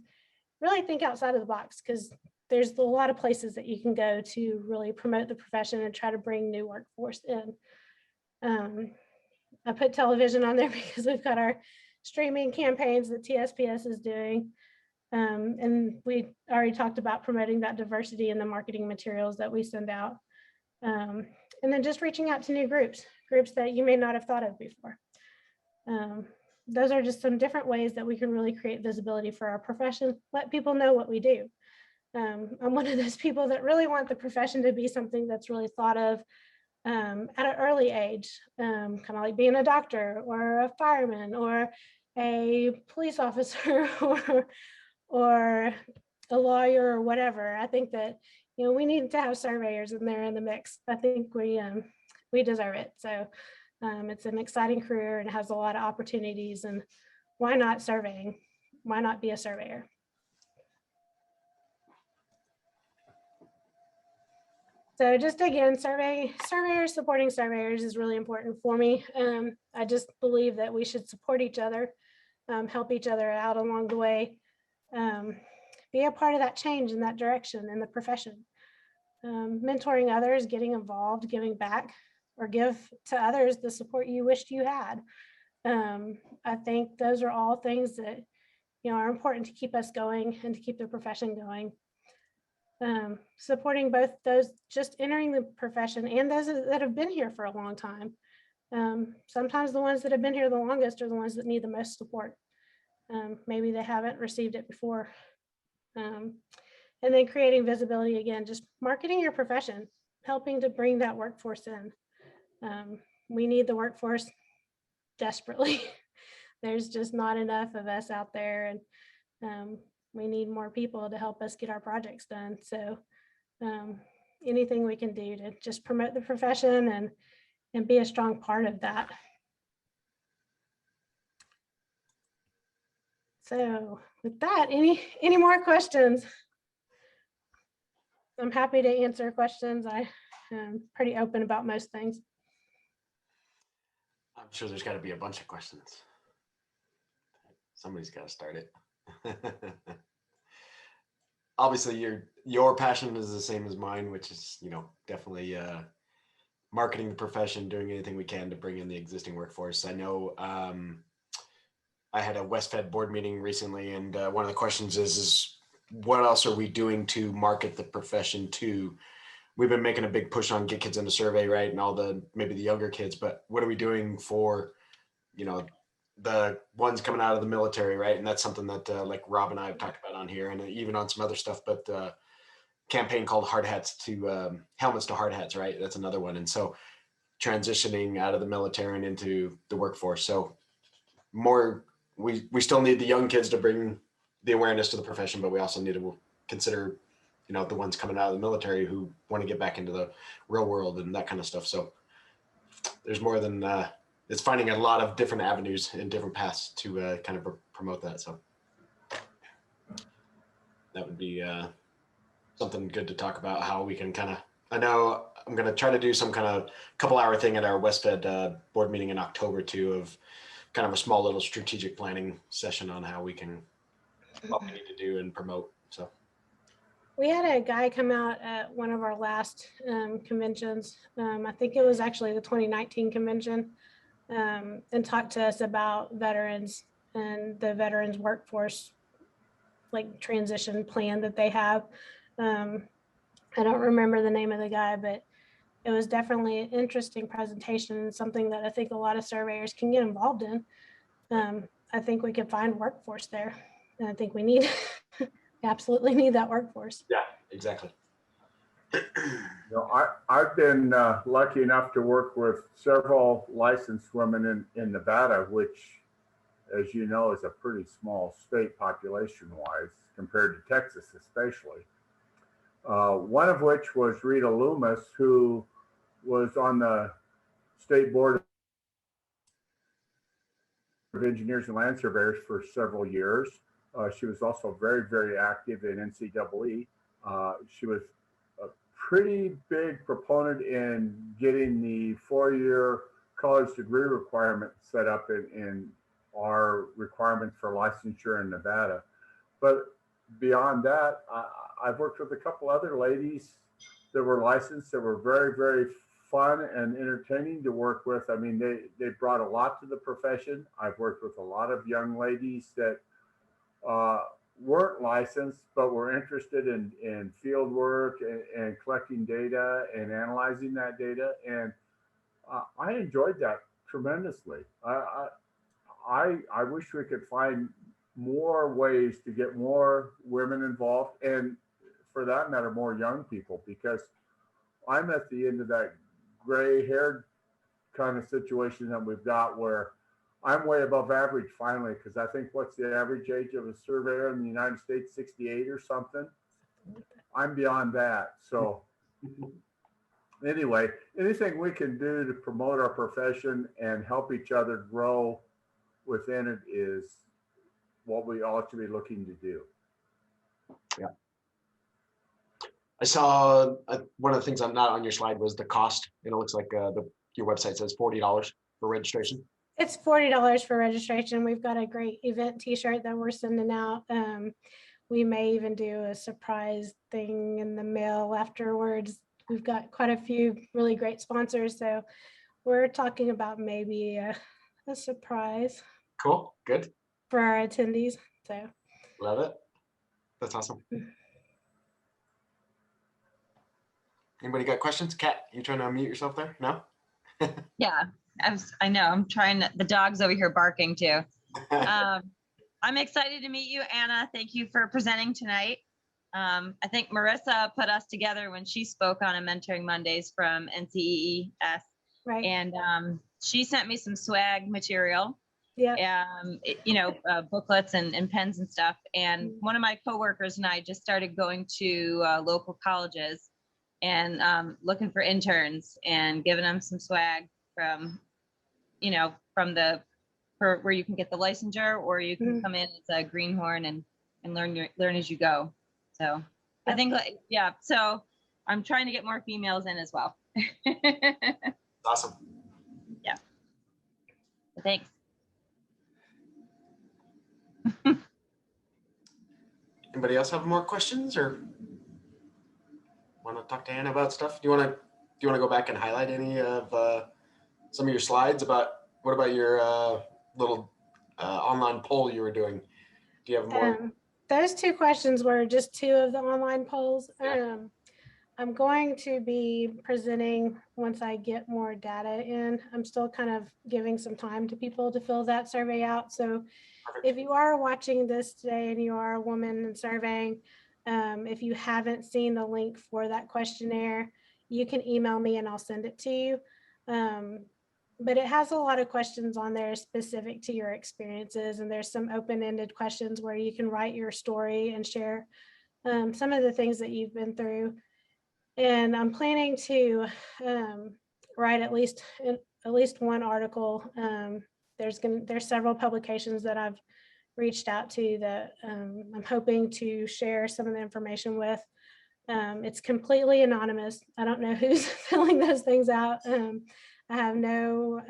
really think outside of the box, because there's a lot of places that you can go to really promote the profession and try to bring new workforce in. I put television on there because we've got our streaming campaigns that TSPS is doing. And we already talked about promoting that diversity in the marketing materials that we send out. And then just reaching out to new groups that you may not have thought of before. Those are just some different ways that we can really create visibility for our profession, let people know what we do. I'm one of those people that really want the profession to be something that's really thought of at an early age, kind of like being a doctor or a fireman or a police officer or a lawyer or whatever. I think that, you know, we need to have surveyors in there in the mix. I think we deserve it. So it's an exciting career and has a lot of opportunities, and why not surveying? Why not be a surveyor? So just again, surveyors supporting surveyors is really important for me. I just believe that we should support each other, help each other out along the way, be a part of that change in that direction in the profession. Mentoring others, getting involved, giving back, or give to others the support you wished you had. I think those are all things that, you know, are important to keep us going and to keep the profession going. Supporting both those just entering the profession and those that have been here for a long time. Sometimes the ones that have been here the longest are the ones that need the most support. Maybe they haven't received it before. And then creating visibility, again, just marketing your profession, helping to bring that workforce in. We need the workforce desperately. There's just not enough of us out there, and we need more people to help us get our projects done. So anything we can do to just promote the profession and be a strong part of that. So with that, any more questions? I'm happy to answer questions. I'm pretty open about most things. I'm sure there's got to be a bunch of questions. Somebody's got to start it. Obviously, your passion is the same as mine, which is, you know, definitely marketing the profession, doing anything we can to bring in the existing workforce. I know I had a WestFed board meeting recently, and one of the questions is what else are we doing to market the profession to? We've been making a big push on get kids into survey, right? And all maybe the younger kids, but what are we doing for, you know, the ones coming out of the military, right? And that's something that like Rob and I have talked about on here, and even on some other stuff, but campaign called hard hats to helmets to hard hats, right? That's another one. And so transitioning out of the military and into the workforce. So we still need the young kids to bring the awareness to the profession, but we also need to consider, you know, the ones coming out of the military who want to get back into the real world and that kind of stuff. So there's more than it's finding a lot of different avenues and different paths to kind of promote that. So that would be something good to talk about, how we can kind of, I know I'm going to try to do some kind of couple-hour thing at our WestFed board meeting in October too, of kind of a small little strategic planning session on how we can, what we need to do and promote. So we had a guy come out at one of our last conventions. I think it was actually the 2019 convention, and talked to us about veterans and the veterans workforce, like transition plan that they have. I don't remember the name of the guy, but it was definitely an interesting presentation and something that I think a lot of surveyors can get involved in. I think we can find workforce there, and I think we need absolutely need that workforce. yeah, exactly. I've been lucky enough to work with several licensed women in Nevada, which, as you know, is a pretty small state population-wise compared to Texas, especially. One of which was Rita Loomis, who was on the State Board of Engineers and Land Surveyors for several years. She was also very, very active in NCEE. She was a pretty big proponent in getting the 4-year college degree requirement set up in our requirements for licensure in Nevada. But beyond that, I've worked with a couple other ladies that were licensed that were very, very fun and entertaining to work with. I mean, they brought a lot to the profession. I've worked with a lot of young ladies that weren't licensed, but were interested in field work and collecting data and analyzing that data. And I enjoyed that tremendously. I wish we could find more ways to get more women involved, and for that matter, more young people, because I'm at the end of that gray haired kind of situation that we've got where I'm way above average finally, because I think what's the average age of a surveyor in the United States, 68 or something. I'm beyond that. So anyway, anything we can do to promote our profession and help each other grow within it is what we ought to be looking to do. Yeah. I saw one of the things I'm not on your slide was the cost. It looks like your website says $40 for registration. It's $40 for registration. We've got a great event t-shirt that we're sending out. We may even do a surprise thing in the mail afterwards. We've got quite a few really great sponsors, so we're talking about maybe a surprise. Cool, good. For our attendees, so. Love it. That's awesome. Anybody got questions? Kat, you trying to unmute yourself there? No? Yeah, I know. I'm trying the dog's over here barking too. I'm excited to meet you, Anna. Thank you for presenting tonight. I think Marissa put us together when she spoke on a Mentoring Mondays from NCEES. Right. And she sent me some swag material. Yeah. Booklets and pens and stuff. And one of my coworkers and I just started going to local colleges and looking for interns and giving them some swag from where you can get the licensure, or you can come in as a greenhorn and learn as you go. So I think, so I'm trying to get more females in as well. Awesome. Yeah. Thanks. Anybody else have more questions or want to talk to Anna about stuff? Do you want to go back and highlight any of some of your slides what about your little online poll you were doing? Do you have more? Those two questions were just two of the online polls. Yeah. I'm going to be presenting once I get more data in. I'm still kind of giving some time to people to fill that survey out. So Perfect. if you are watching this today and you are a woman in surveying, if you haven't seen the link for that questionnaire, you can email me and I'll send it to you. But it has a lot of questions on there specific to your experiences, and there's some open-ended questions where you can write your story and share some of the things that you've been through. And I'm planning to write at least one article. There's several publications that I've reached out to that I'm hoping to share some of the information with. It's completely anonymous. I don't know who's filling those things out. I have no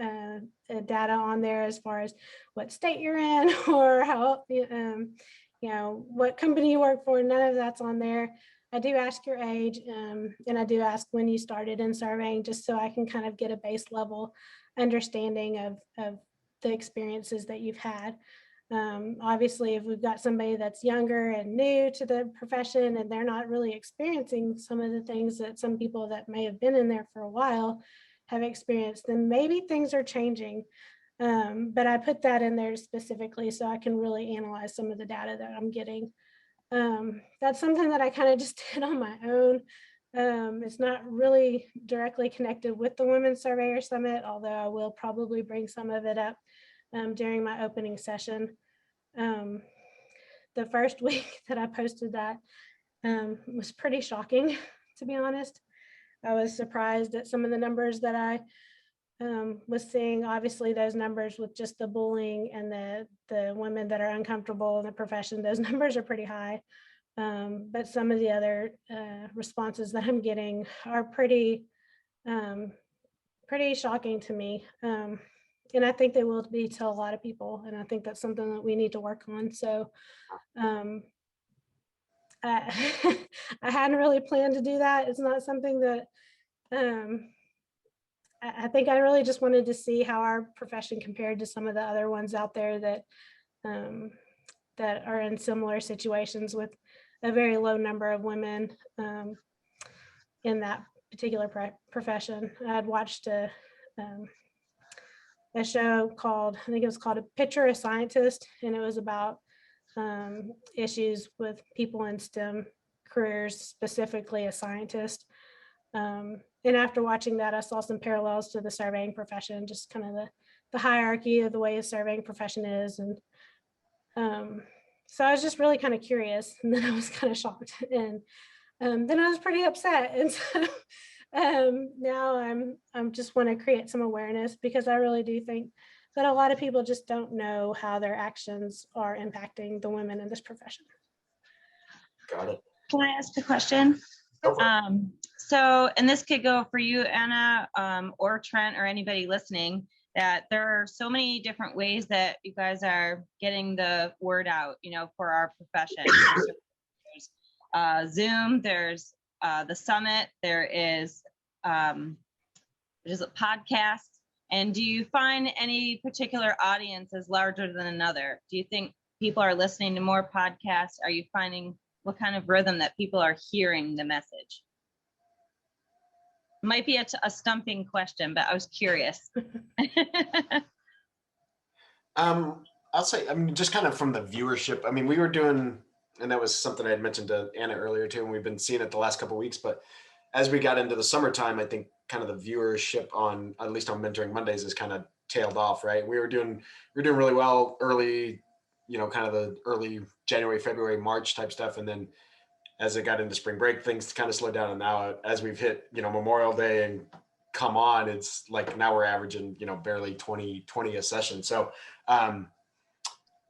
data on there as far as what state you're in or how, what company you work for. None of that's on there. I do ask your age, and I do ask when you started in surveying, just so I can kind of get a base level understanding of the experiences that you've had. Obviously, if we've got somebody that's younger and new to the profession and they're not really experiencing some of the things that some people that may have been in there for a while have experienced, then maybe things are changing. But I put that in there specifically so I can really analyze some of the data that I'm getting. That's something that I kind of just did on my own. It's not really directly connected with the Women Surveyors Summit, although I will probably bring some of it up during my opening session. The first week that I posted that was pretty shocking, to be honest. I was surprised at some of the numbers that I was seeing. Obviously, those numbers with just the bullying and the women that are uncomfortable in the profession, those numbers are pretty high. But some of the other responses that I'm getting are pretty shocking to me. And I think they will be to a lot of people. And I think that's something that we need to work on. So I, I hadn't really planned to do that. It's not something that I think I really just wanted to see how our profession compared to some of the other ones out there that that are in similar situations with a very low number of women in that particular profession. I had watched a show called, I think it was called A Picture of Scientist, and it was about issues with people in STEM careers, specifically a scientist. And after watching that, I saw some parallels to the surveying profession, just kind of the hierarchy of the way a surveying profession is. And so I was just really kind of curious, and then I was kind of shocked, and then I was pretty upset. And so now I'm just want to create some awareness, because I really do think that a lot of people just don't know how their actions are impacting the women in this profession. Got it. Can I ask a question? So, and this could go for you, Anna, or Trent, or anybody listening, that there are so many different ways that you guys are getting the word out, you know, for our profession. There's Zoom, there's the summit, there's a podcast. And do you find any particular audience is larger than another? Do you think people are listening to more podcasts? Are you finding what kind of rhythm that people are hearing the message? Might be a stumping question, but I was curious. I'll say, I mean, just kind of from the viewership, I mean, we were doing, and that was something I had mentioned to Anna earlier too, and we've been seeing it the last couple of weeks, but as we got into the summertime, I think kind of the viewership on, at least on Mentoring Mondays, is kind of tailed off, right? We were doing really well early, you know, kind of the early January, February, March type stuff. And then as it got into spring break, things kind of slowed down. And now as we've hit, you know, Memorial Day and come on, it's like now we're averaging, you know, barely 20 a session. So,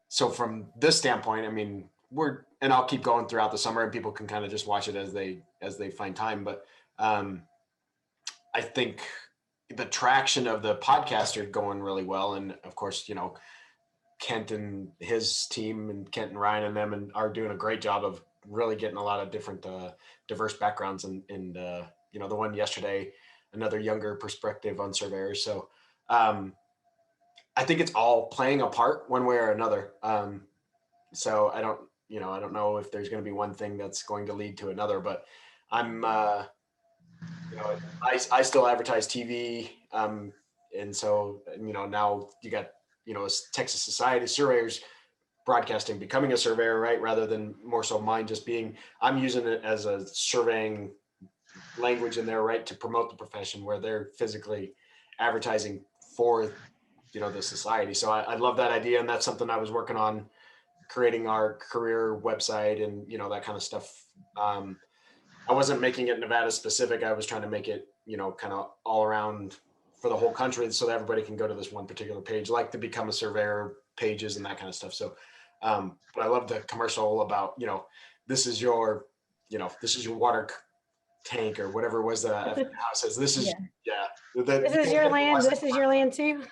so from this standpoint, I mean, and I'll keep going throughout the summer, and people can kind of just watch it as they find time. But I think the traction of the podcast are going really well. And of course, you know, Kent and his team, and Kent and Ryan and them, and are doing a great job of really getting a lot of different diverse backgrounds, and you know, the one yesterday, another younger perspective on surveyors. So I think it's all playing a part one way or another. So I don't know if there's going to be one thing that's going to lead to another, but I'm you know, I still advertise TV, and so, you know, now you got, you know, Texas Society of Surveyors broadcasting, becoming a surveyor, right? Rather than more so mine just being, I'm using it as a surveying language in there, right, to promote the profession, where they're physically advertising for, you know, the society. So I love that idea, and that's something I was working on, creating our career website and, you know, that kind of stuff. I wasn't making it Nevada specific. I was trying to make it, you know, kind of all around for the whole country, so that everybody can go to this one particular page, like the Become a Surveyor pages and that kind of stuff. So, but I love the commercial about, you know, this is your water tank or whatever it was that it says, this is, this is your land. This is your land too.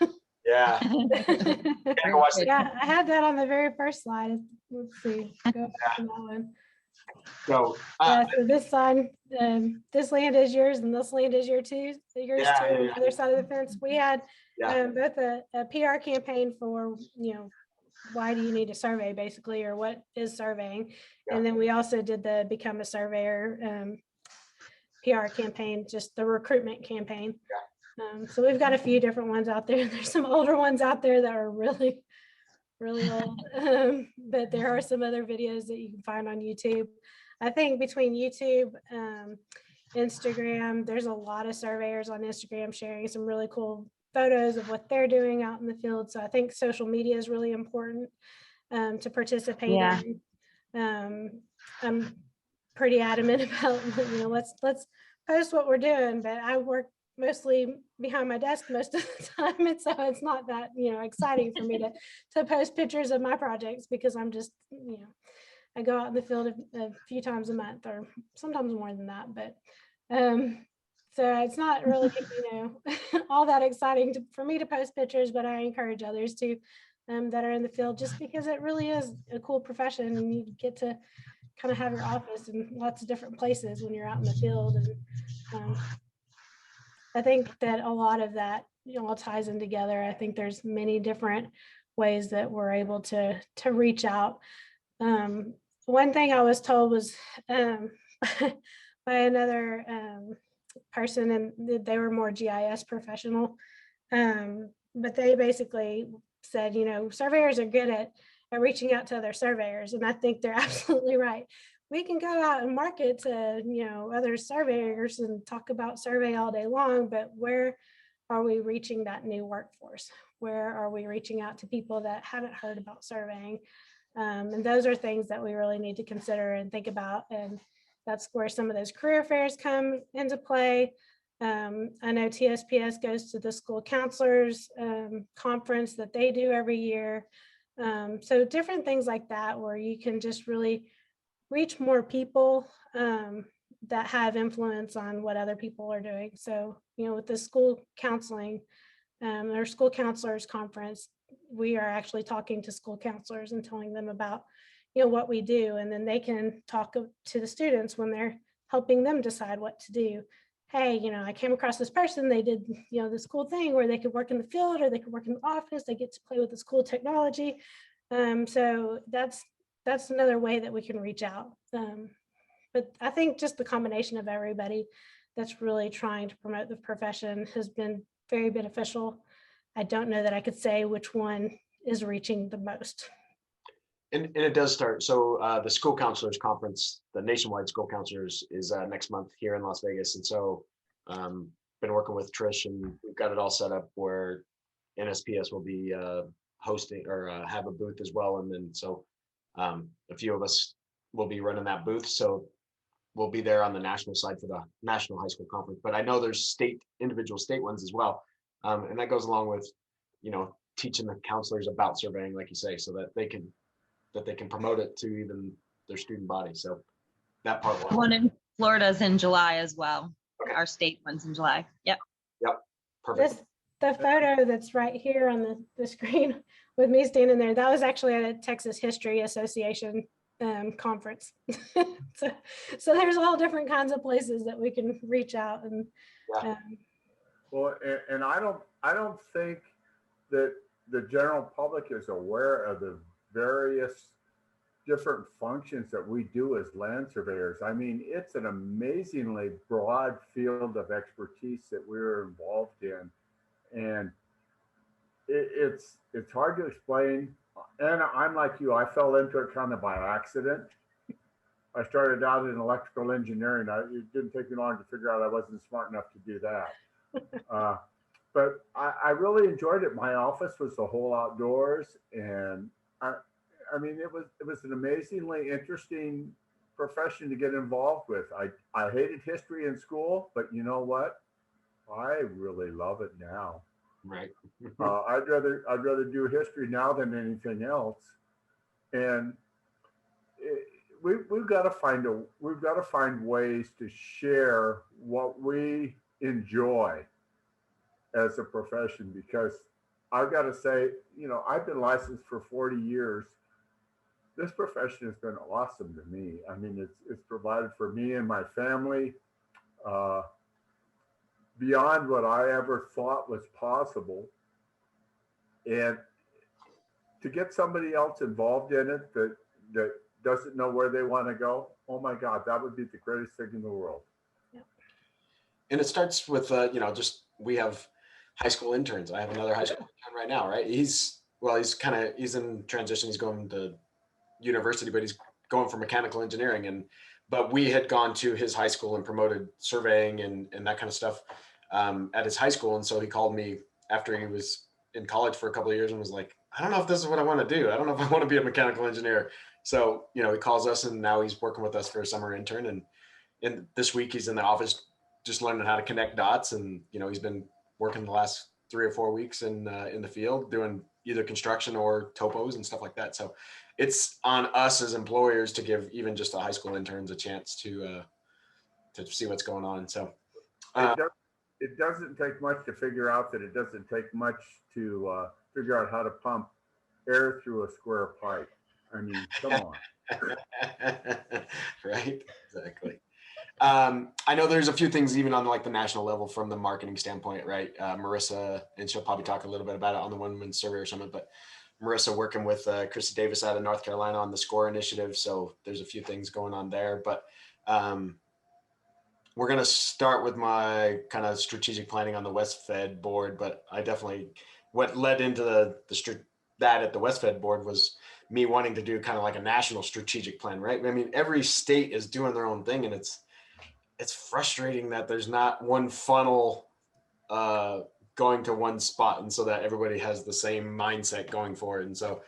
Yeah. Yeah, I had that on the very first slide. Let's see. Go back to that one. So, so this sign, this land is yours, and this land is yours too. On the other side of the fence, we had both a PR campaign for, you know, why do you need a survey, basically, or what is surveying, and then we also did the Become a Surveyor PR campaign, just the recruitment campaign. So we've got a few different ones out there. There's some older ones out there that are really old, but there are some other videos that you can find on YouTube. I think between YouTube Instagram. There's a lot of surveyors on Instagram sharing some really cool photos of what they're doing out in the field. So I think social media is really important to participate Yeah. in. I'm pretty adamant about, let's post what we're doing, but I work mostly behind my desk most of the time. And so it's not that, exciting for me to post pictures of my projects, because I'm just, I go out in the field a few times a month, or sometimes more than that. But so it's not really, all that exciting for me to post pictures, but I encourage others to that are in the field, just because it really is a cool profession, and you get to kind of have your office in lots of different places when you're out in the field. And I think that a lot of that, all ties in together. I think there's many different ways that we're able to reach out. One thing I was told was by another person, and they were more GIS professional, but they basically said, surveyors are good at reaching out to other surveyors. And I think they're absolutely right. We can go out and market to, other surveyors and talk about survey all day long, but where are we reaching that new workforce? Where are we reaching out to people that haven't heard about surveying? And those are things that we really need to consider and think about. And that's where some of those career fairs come into play. I know TSPS goes to the school counselors conference that they do every year. So different things like that, where you can just really reach more people that have influence on what other people are doing. So, with the school counseling or school counselors conference, we are actually talking to school counselors and telling them about, what we do. And then they can talk to the students when they're helping them decide what to do. Hey, I came across this person, they did, this cool thing where they could work in the field or they could work in the office, they get to play with the school technology. So that's another way that we can reach out. But I think just the combination of everybody that's really trying to promote the profession has been very beneficial. I don't know that I could say which one is reaching the most. And it does start. So the school counselors conference, the nationwide school counselors, is next month here in Las Vegas. And so been working with Trish, and we've got it all set up where NSPS will be hosting or have a booth as well. And then so a few of us will be running that booth. So we'll be there on the national side for the National High School Conference. But I know there's individual state ones as well. And that goes along with, teaching the counselors about surveying, like you say, so that they can promote it to even their student body. So that part. One in Florida's in July as well. Okay. Our state one's in July. Yep. Perfect. The photo that's right here on the screen with me standing there, that was actually at a Texas History Association conference. so there's all different kinds of places that we can reach out. And well, and I don't think that the general public is aware of the various different functions that we do as land surveyors. I mean, it's an amazingly broad field of expertise that we're involved in, and it's hard to explain. And I'm like you, I fell into it kind of by accident. I started out in electrical engineering. It didn't take me long to figure out I wasn't smart enough to do that. But I really enjoyed it. My office was the whole outdoors, and I mean, it was an amazingly interesting profession to get involved with. I hated history in school, but you know what? I really love it now. Right. I'd rather do history now than anything else. And we've got to find ways to share what we enjoy as a profession, because I've got to say, I've been licensed for 40 years. This profession has been awesome to me. I mean, it's provided for me and my family beyond what I ever thought was possible. And to get somebody else involved in it that doesn't know where they want to go, oh my God, that would be the greatest thing in the world. Yeah. And it starts with, we have high school interns. I have another high school intern right now, right? He's in transition. He's going to university, but he's going for mechanical engineering, but we had gone to his high school and promoted surveying and that kind of stuff at his high school. And so he called me after he was in college for a couple of years and was like, I don't know if this is what I want to do. I don't know if I want to be a mechanical engineer. So, he calls us, and now he's working with us for a summer intern. And this week he's in the office just learning how to connect dots. And, he's been working the last 3 or 4 weeks in the field doing either construction or topos and stuff like that. So it's on us as employers to give even just the high school interns a chance to see what's going on. So it doesn't take much to figure out that it doesn't take much to figure out how to pump air through a square pipe. I mean, come on. Right, exactly. I know there's a few things even on like the national level from the marketing standpoint, right? Marissa, and she'll probably talk a little bit about it on the Women Surveyors Summit, but Marissa working with Chrissy Davis out of North Carolina on the SCORE initiative. So there's a few things going on there, but we're going to start with my kind of strategic planning on the West Fed board, but I definitely, what led into that at the West Fed board was me wanting to do kind of like a national strategic plan, right? I mean, every state is doing their own thing, and it's frustrating that there's not one funnel going to one spot, and so that everybody has the same mindset going forward. And so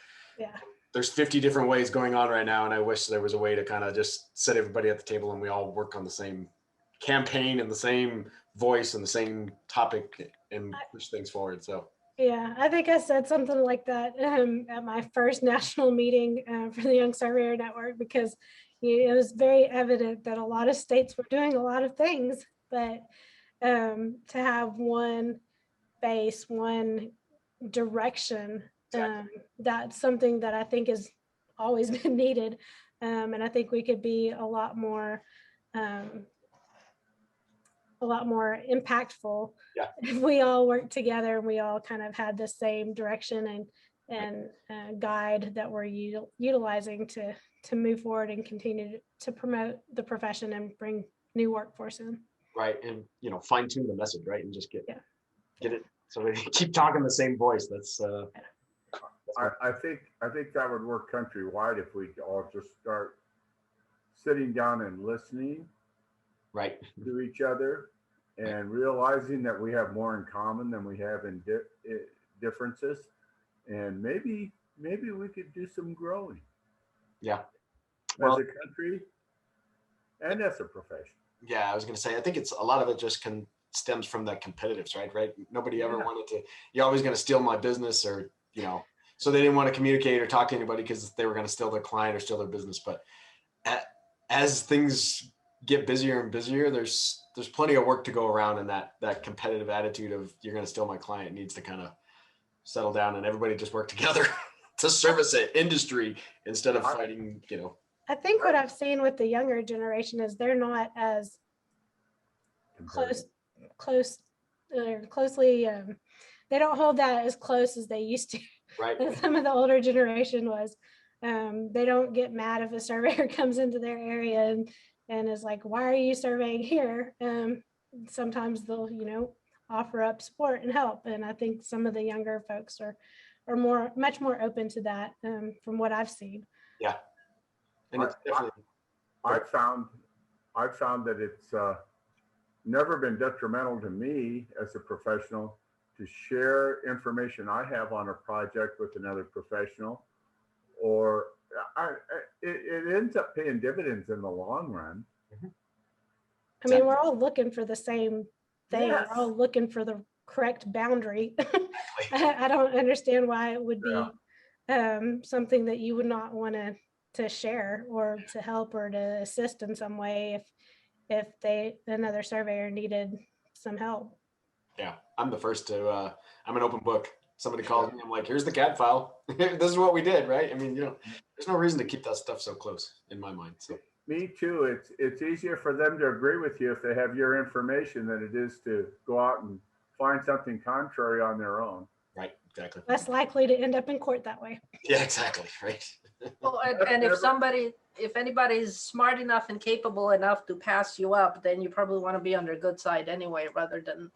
there's 50 different ways going on right now, and I wish there was a way to kind of just set everybody at the table and we all work on the same campaign and the same voice and the same topic and push things forward. So yeah, I think I said something like that at my first national meeting for the Young Surveyor Network, because it was very evident that a lot of states were doing a lot of things, but to have one base, one direction, that's something that I think has always been needed. And I think we could be a lot more impactful if we all work together and we all kind of had the same direction and guide that we're utilizing to move forward and continue to promote the profession and bring new workforce in. Right, and fine tune the message, right, and just get it so we keep talking the same voice. That's I think that would work countrywide if we all just start sitting down and listening to each other and realizing that we have more in common than we have in differences, and maybe we could do some growing as a country and as a profession. I was going to say, I think it's a lot of it just stems from the competitives, right? Nobody ever wanted to, you're always going to steal my business, or so they didn't want to communicate or talk to anybody because they were going to steal their client or steal their business. But as things get busier and busier, there's plenty of work to go around, and that competitive attitude of you're going to steal my client needs to kind of settle down, and everybody just work together to service an industry instead of fighting. I think what I've seen with the younger generation is they're not as closely. They don't hold that as close as they used to. Right. Some of the older generation was. They don't get mad if a surveyor comes into their area and is like, why are you surveying here? Sometimes they'll, offer up support and help. And I think some of the younger folks are much more open to that from what I've seen. Yeah. And it's definitely. I've found that it's never been detrimental to me as a professional to share information I have on a project with another professional, or it ends up paying dividends in the long run. I mean, we're all looking for the same thing. Yes. We're all looking for the correct boundary. I don't understand why it would be something that you would not want to share or to help or to assist in some way if another surveyor needed some help. Yeah, I'm the first to, I'm an open book. Somebody calls me, I'm like, here's the CAD file. This is what we did, right? I mean, there's no reason to keep that stuff so close in my mind. So me too. It's easier for them to agree with you if they have your information than it is to go out and find something contrary on their own. Right, exactly. Less likely to end up in court that way. Yeah, exactly, right. Well, and if anybody's smart enough and capable enough to pass you up, then you probably want to be on their good side anyway, rather than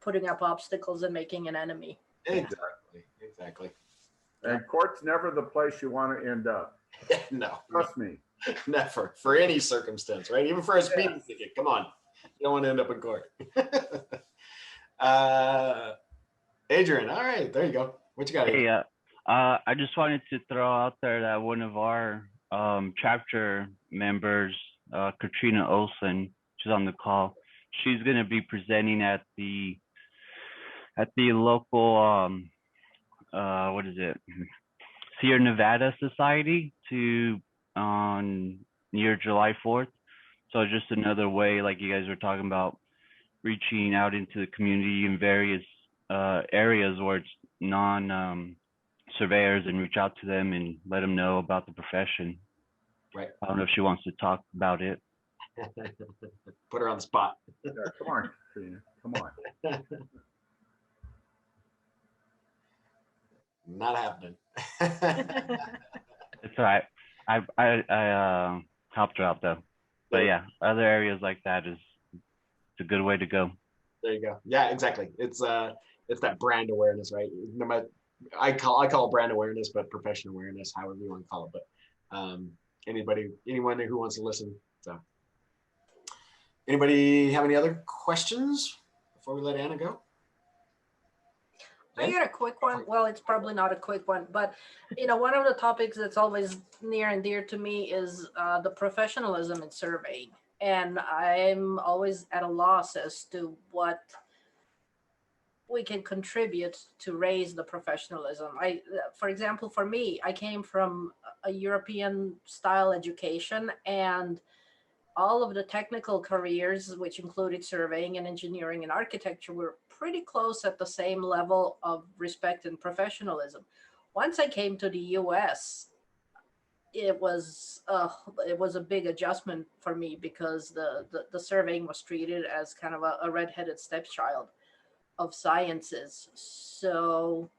putting up obstacles and making an enemy. Exactly. And court's never the place you want to end up. No, Trust me. never for any circumstance, right? Even for a speeding ticket. Come on, you don't want to end up in court. Adrian, all right, there you go. What you got? Hey, Adrian? I just wanted to throw out there that one of our chapter members, Katrina Olson, she's on the call. She's going to be presenting at the local what is it? Sierra Nevada Society to on near July 4th. So just another way, like you guys were talking about, reaching out into the community in various areas where it's non surveyors, and reach out to them and let them know about the profession. Right. I don't know if she wants to talk about it. Put her on the spot. Yeah, come on, Katrina. Come on. Not happening. It's all right. I helped her out though. But yeah, other areas like that is it's a good way to go. There you go. Yeah, exactly. It's that brand awareness, right? No matter, I call it brand awareness, but profession awareness, however you want to call it. But anyone who wants to listen. So, anybody have any other questions before we let Anna go? I got a quick one. Well, it's probably not a quick one, but one of the topics that's always near and dear to me is the professionalism in surveying. And I'm always at a loss as to what we can contribute to raise the professionalism. For example, for me, I came from a European style education, and all of the technical careers, which included surveying and engineering and architecture, were pretty close at the same level of respect and professionalism. Once I came to the US, it was a big adjustment for me, because the surveying was treated as kind of a redheaded stepchild of sciences. So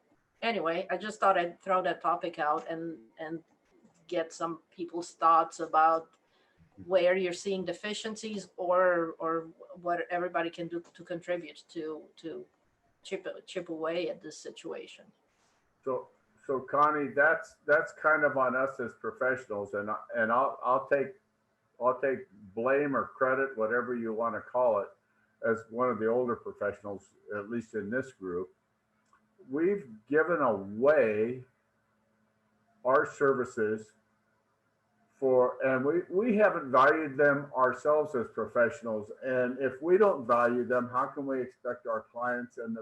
anyway, I just thought I'd throw that topic out and get some people's thoughts about where you're seeing deficiencies or what everybody can do to contribute to chip away at this situation. So Connie, that's kind of on us as professionals, and I'll take blame or credit, whatever you want to call it, as one of the older professionals, at least in this group. We've given away our services and we haven't valued them ourselves as professionals. And if we don't value them, how can we expect our clients and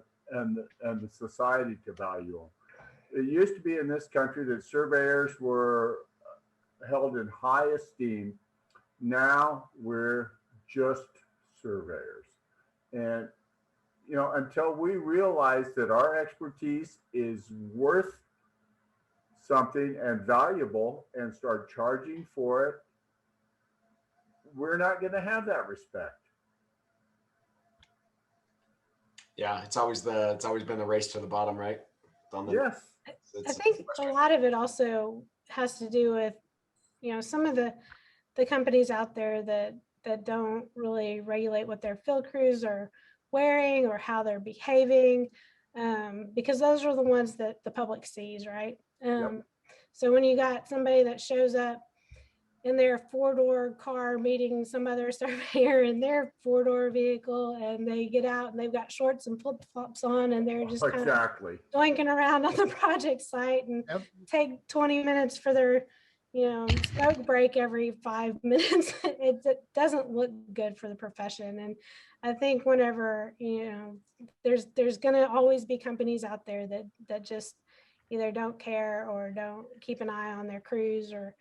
the society to value them? It used to be in this country that surveyors were held in high esteem. Now we're just surveyors. And, until we realize that our expertise is worth something and valuable and start charging for it, we're not going to have that respect. Yeah, it's always been the race to the bottom, right? Yes. I think a lot of it also has to do with, some of the companies out there that don't really regulate what their field crews are wearing or how they're behaving, because those are the ones that the public sees, right? Yep. So when you got somebody that shows up in their 4-door car meeting some other surveyor in their 4-door vehicle, and they get out and they've got shorts and flip-flops on, and they're just kind of doinking around on the project site and take 20 minutes for their smoke break every 5 minutes. It doesn't look good for the profession. And I think whenever there's going to always be companies out there that just either don't care or don't keep an eye on their crews, or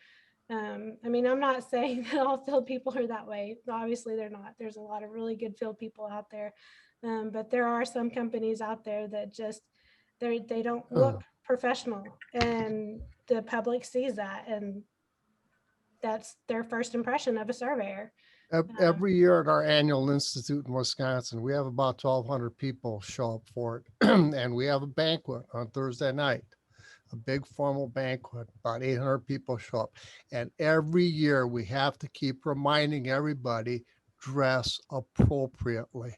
I'm not saying that all field people are that way. Obviously they're not. There's a lot of really good field people out there, but there are some companies out there that just they don't look professional, and the public sees that, and that's their first impression of a surveyor. Every year at our annual institute in Wisconsin, we have about 1,200 people show up for it. And we have a banquet on Thursday night, a big formal banquet, about 800 people show up. And every year we have to keep reminding everybody, dress appropriately.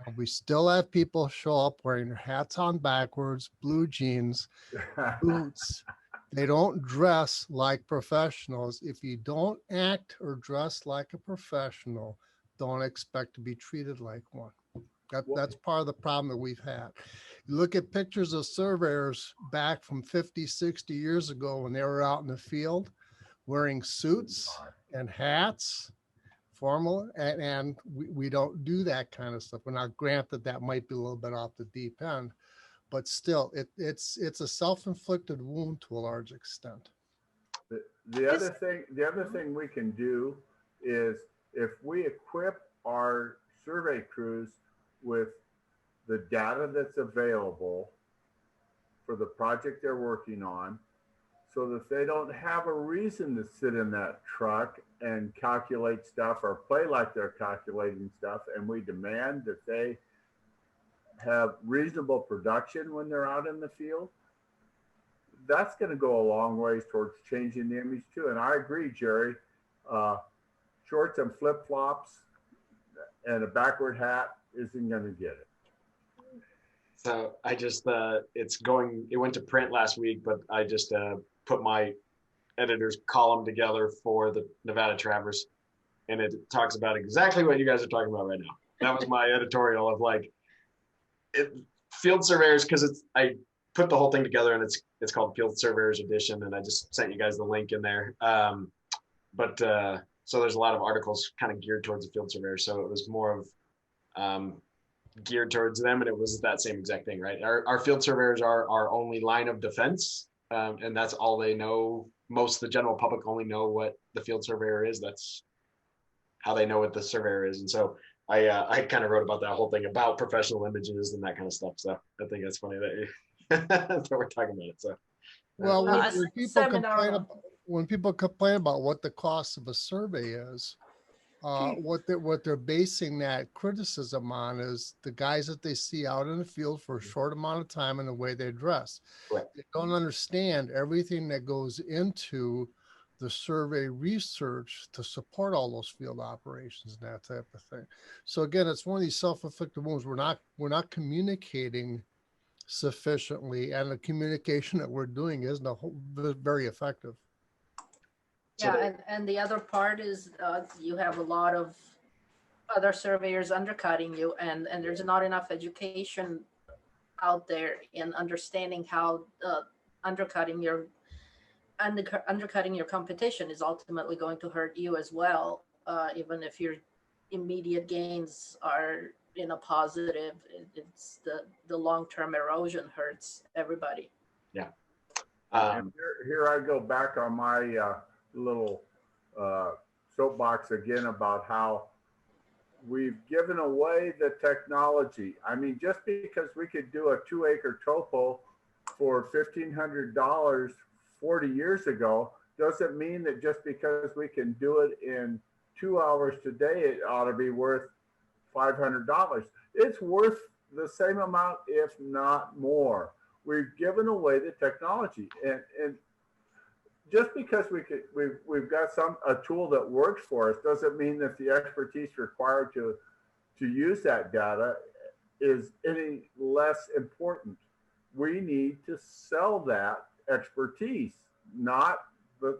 And we still have people show up wearing their hats on backwards, blue jeans, boots, They don't dress like professionals. If you don't act or dress like a professional, don't expect to be treated like one. That's part of the problem that we've had. You look at pictures of surveyors back from 50, 60 years ago when they were out in the field wearing suits and hats, formal, and we don't do that kind of stuff. We're not granted that might be a little bit off the deep end, but still it's a self-inflicted wound to a large extent. The other thing we can do is if we equip our survey crews with the data that's available for the project they're working on, so that they don't have a reason to sit in that truck and calculate stuff or play like they're calculating stuff, and we demand that they have reasonable production when they're out in the field, that's going to go a long ways towards changing the image too. And I agree, Jerry, shorts and flip-flops and a backward hat isn't going to get it. So I just, it went to print last week, but I just put my editor's column together for the Nevada Traverse, and it talks about exactly what you guys are talking about right now. That was my editorial of like, field surveyors, because I put the whole thing together, and it's called Field Surveyors Edition, and I just sent you guys the link in there. So there's a lot of articles kind of geared towards the field surveyor. So it was more of geared towards them, and it was that same exact thing, right? Our field surveyors are our only line of defense, and that's all they know. Most of the general public only know what the field surveyor is. That's how they know what the surveyor is. And so I kind of wrote about that whole thing about professional images and that kind of stuff. So I think that's funny that we're talking about it. So well, when people complain about what the cost of a survey is, what they're basing that criticism on is the guys that they see out in the field for a short amount of time and the way they dress. Right. They don't understand everything that goes into the survey research to support all those field operations and that type of thing. So again, it's one of these self-inflicted wounds. We're not communicating sufficiently, and the communication that we're doing isn't very effective. Yeah, and the other part is you have a lot of other surveyors undercutting you, and there's not enough education out there in understanding how undercutting your competition is ultimately going to hurt you as well, even if your immediate gains are in a positive. It's the long-term erosion hurts everybody. Yeah. Here I go back on my little soapbox again about how we've given away the technology. I mean, just because we could do a 2-acre topo for $1,500 40 years ago doesn't mean that just because we can do it in 2 hours today, it ought to be worth $500. It's worth the same amount, if not more. We've given away the technology, and just because we've got a tool that works for us doesn't mean that the expertise required to use that data is any less important. We need to sell that expertise, not the.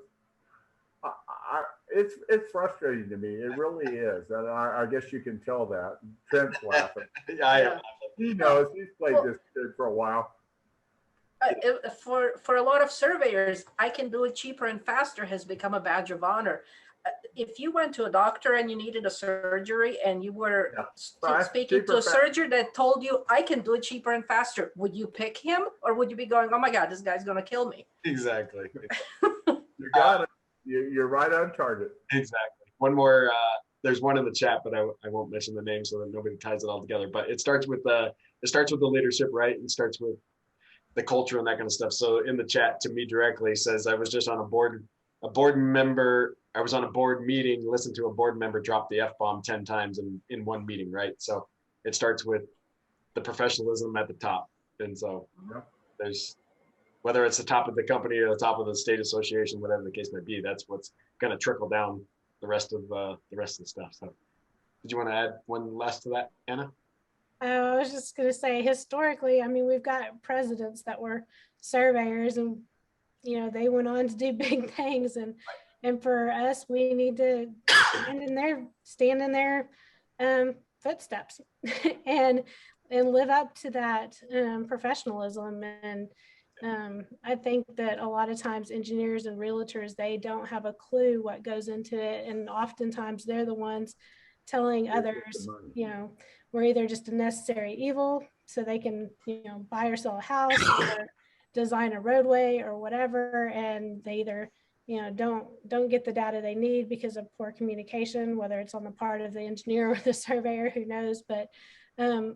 It's frustrating to me. It really is, and I guess you can tell that. Trent's laughing. Yeah. He knows. He's played this kid for a while. For a lot of surveyors, I can do it cheaper and faster has become a badge of honor. If you went to a doctor and you needed a surgery and you were speaking to a surgeon that told you, I can do it cheaper and faster, would you pick him, or would you be going, oh my God, this guy's going to kill me? Exactly. You got it. You're right on target. Exactly. One more, there's one in the chat, but I won't mention the name so that nobody ties it all together. But it starts with the leadership, right? It starts with the culture and that kind of stuff. So in the chat to me directly says, I was just on a board member. I was on a board meeting, listened to a board member drop the F-bomb 10 times in one meeting, right? So it starts with the professionalism at the top. And so there's, whether it's the top of the company or the top of the state association, whatever the case may be, that's what's going to trickle down the rest of the stuff. So did you want to add one last to that, Anna? I was just going to say, historically, I mean, we've got presidents that were surveyors, and they went on to do big things, and for us, we need to stand in their footsteps and live up to that professionalism. And I think that a lot of times engineers and realtors, they don't have a clue what goes into it, and oftentimes they're the ones telling others, we're either just a necessary evil so they can buy or sell a house or design a roadway or whatever, and they either don't get the data they need because of poor communication, whether it's on the part of the engineer or the surveyor, who knows. But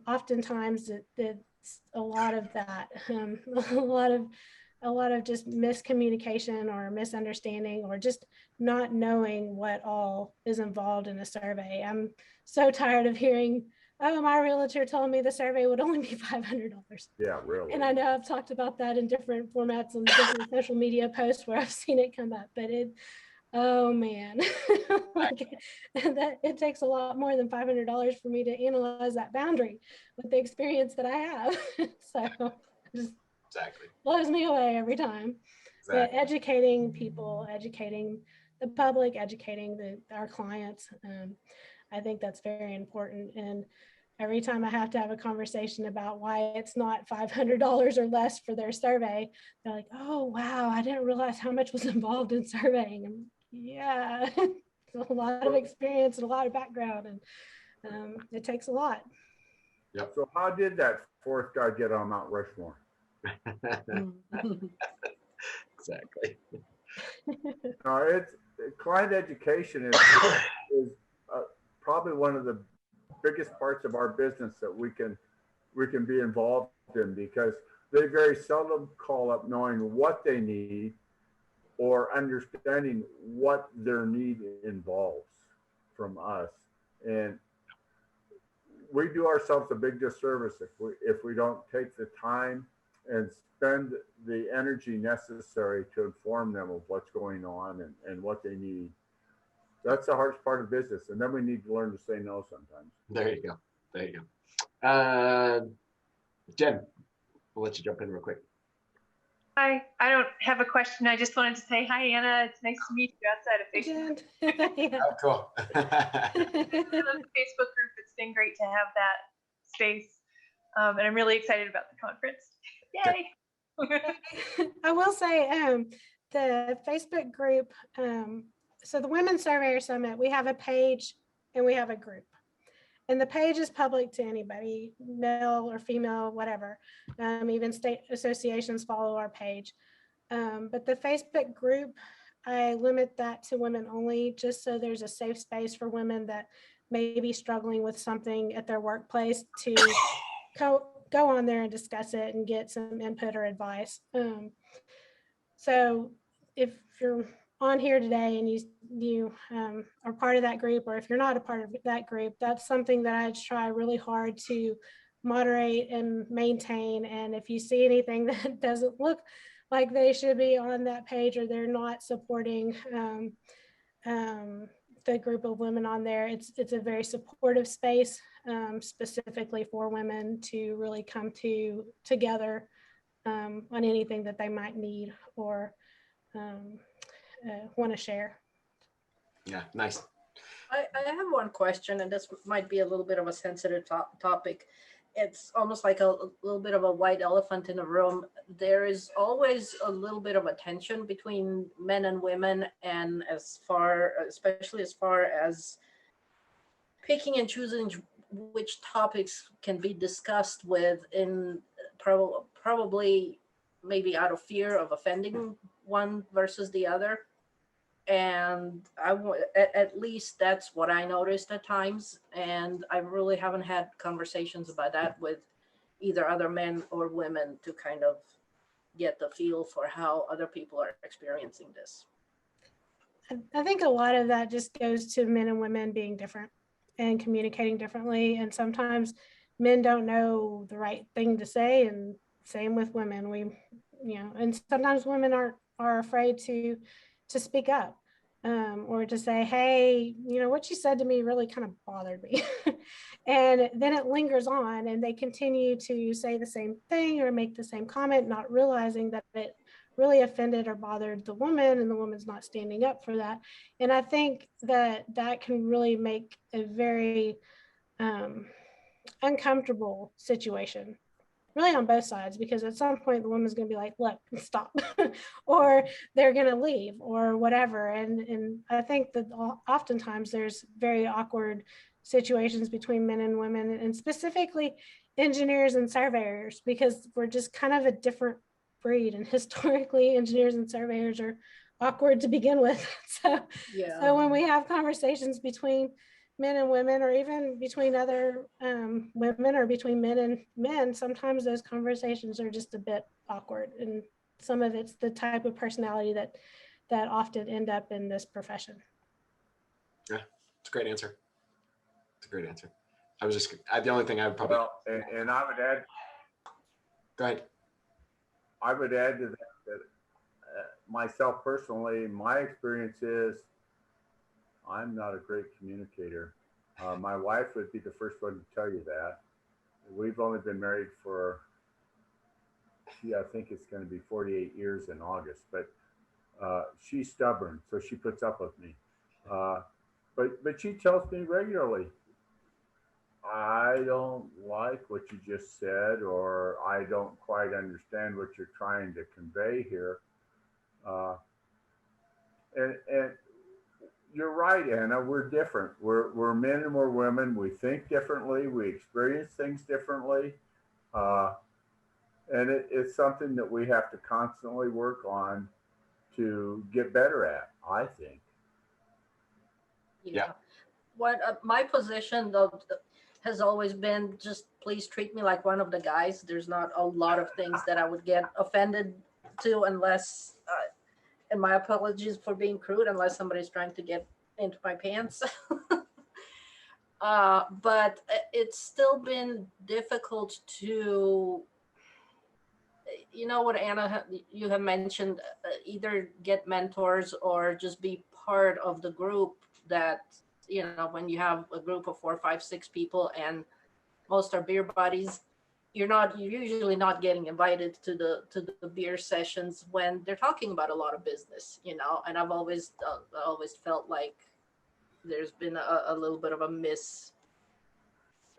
oftentimes it's a lot of that, a lot of just miscommunication or misunderstanding, or just not knowing what all is involved in a survey. I'm so tired of hearing, oh, my realtor told me the survey would only be $500. Yeah, really. And I know I've talked about that in different formats and different social media posts where I've seen it come up, but oh man, that it takes a lot more than $500 for me to analyze that boundary with the experience that I have. So just blows me away every time. But educating people, educating the public, educating our clients, I think that's very important. And every time I have to have a conversation about why it's not $500 or less for their survey, they're like, oh, wow, I didn't realize how much was involved in surveying. And yeah, it's a lot of experience and a lot of background, and it takes a lot. Yep. So how did that fourth guy get on Mount Rushmore? Exactly. It's client education is probably one of the biggest parts of our business that we can be involved in, because they very seldom call up knowing what they need or understanding what their need involves from us. And we do ourselves a big disservice if we don't take the time and spend the energy necessary to inform them of what's going on and what they need. That's the hardest part of business. And then we need to learn to say no sometimes. There you go. There you go. Jen, we'll let you jump in real quick. Hi, I don't have a question. I just wanted to say hi, Anna. It's nice to meet you outside of Facebook. Yeah. Oh, cool. The Facebook group, it's been great to have that space. And I'm really excited about the conference. Yay. I will say the Facebook group, so the Women Surveyors Summit, we have a page and we have a group. And the page is public to anybody, male or female, whatever. Even state associations follow our page. But the Facebook group, I limit that to women only, just so there's a safe space for women that may be struggling with something at their workplace to go on there and discuss it and get some input or advice. So if you're on here today and you are part of that group, or if you're not a part of that group, that's something that I try really hard to moderate and maintain. And if you see anything that doesn't look like they should be on that page, or they're not supporting the group of women on there, it's a very supportive space, specifically for women to really come together on anything that they might need or want to share. Yeah, nice. I have one question, and this might be a little bit of a sensitive topic. It's almost like a little bit of a white elephant in the room. There is always a little bit of a tension between men and women, and especially as far as picking and choosing which topics can be discussed with, in probably maybe out of fear of offending one versus the other. And at least that's what I noticed at times. And I really haven't had conversations about that with either other men or women to kind of get the feel for how other people are experiencing this. I think a lot of that just goes to men and women being different and communicating differently. And sometimes men don't know the right thing to say, and same with women. And sometimes women are afraid to speak up, or to say, hey, what you said to me really kind of bothered me. And then it lingers on, and they continue to say the same thing or make the same comment, not realizing that it really offended or bothered the woman, and the woman's not standing up for that. And I think that that can really make a very uncomfortable situation, really on both sides, because at some point the woman's going to be like, look, stop, or they're going to leave or whatever. And I think that oftentimes there's very awkward situations between men and women, and specifically engineers and surveyors, because we're just kind of a different breed, and historically engineers and surveyors are awkward to begin with. So when we have conversations between men and women, or even between other women, or between men and men, sometimes those conversations are just a bit awkward, and some of it's the type of personality that often end up in this profession. Yeah, it's a great answer. It's a great answer. The only thing I would probably, and I would add, go ahead. I would add to that myself personally, my experience is I'm not a great communicator. My wife would be the first one to tell you that. We've only been married for, I think it's going to be 48 years in August, but she's stubborn, so she puts up with me. But she tells me regularly, I don't like what you just said, or I don't quite understand what you're trying to convey here. And you're right, Anna, we're different. We're men and we're women. We think differently. We experience things differently. And it's something that we have to constantly work on to get better at, I think. Yeah. What my position though has always been, just please treat me like one of the guys. There's not a lot of things that I would get offended to, unless, and my apologies for being crude, unless somebody's trying to get into my pants. But it's still been difficult to, you know what, Anna, you have mentioned, either get mentors or just be part of the group that, you know, when you have a group of 4, 5, 6 people and most are beer buddies, you're usually not getting invited to the beer sessions when they're talking about a lot of business, you know. And I've always felt like there's been a little bit of a miss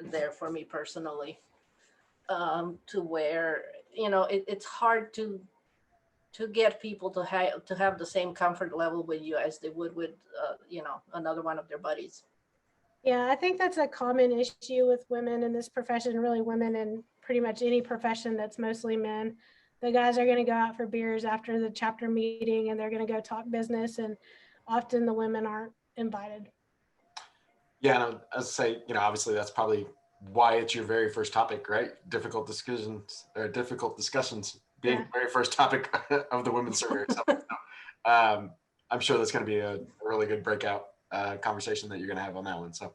there for me personally, to where, you know, it's hard to get people to have the same comfort level with you as they would with you know, another one of their buddies. Yeah, I think that's a common issue with women in this profession, really women in pretty much any profession that's mostly men. The guys are going to go out for beers after the chapter meeting, and they're going to go talk business, and often the women aren't invited. Yeah, and I say, you know, obviously that's probably why it's your very first topic, right? Difficult discussions being very first topic of the Women Surveyors Summit. So, I'm sure that's going to be a really good breakout conversation that you're going to have on that one. So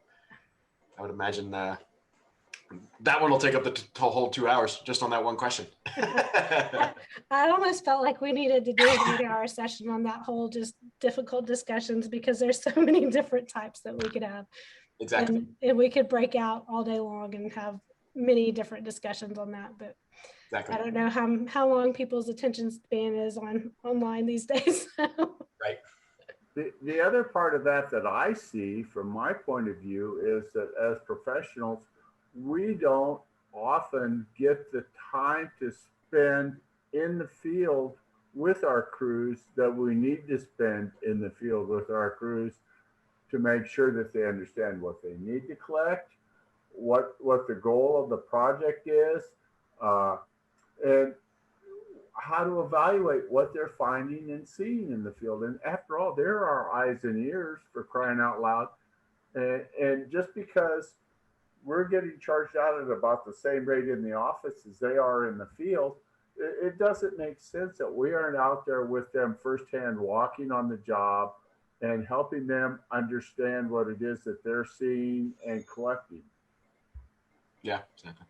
I would imagine that one will take up the whole 2 hours just on that one question. I almost felt like we needed to do an 8-hour session on that whole just difficult discussions, because there's so many different types that we could have. Exactly. And we could break out all day long and have many different discussions on that. But exactly. I don't know how long people's attention span is online these days. Right. The other part of that I see from my point of view is that as professionals, we don't often get the time to spend in the field with our crews that we need to spend in the field with our crews to make sure that they understand what they need to collect, what the goal of the project is, and how to evaluate what they're finding and seeing in the field. And after all, they're our eyes and ears, for crying out loud. And just because we're getting charged out at about the same rate in the office as they are in the field, it doesn't make sense that we aren't out there with them firsthand, walking on the job and helping them understand what it is that they're seeing and collecting. Yeah, exactly.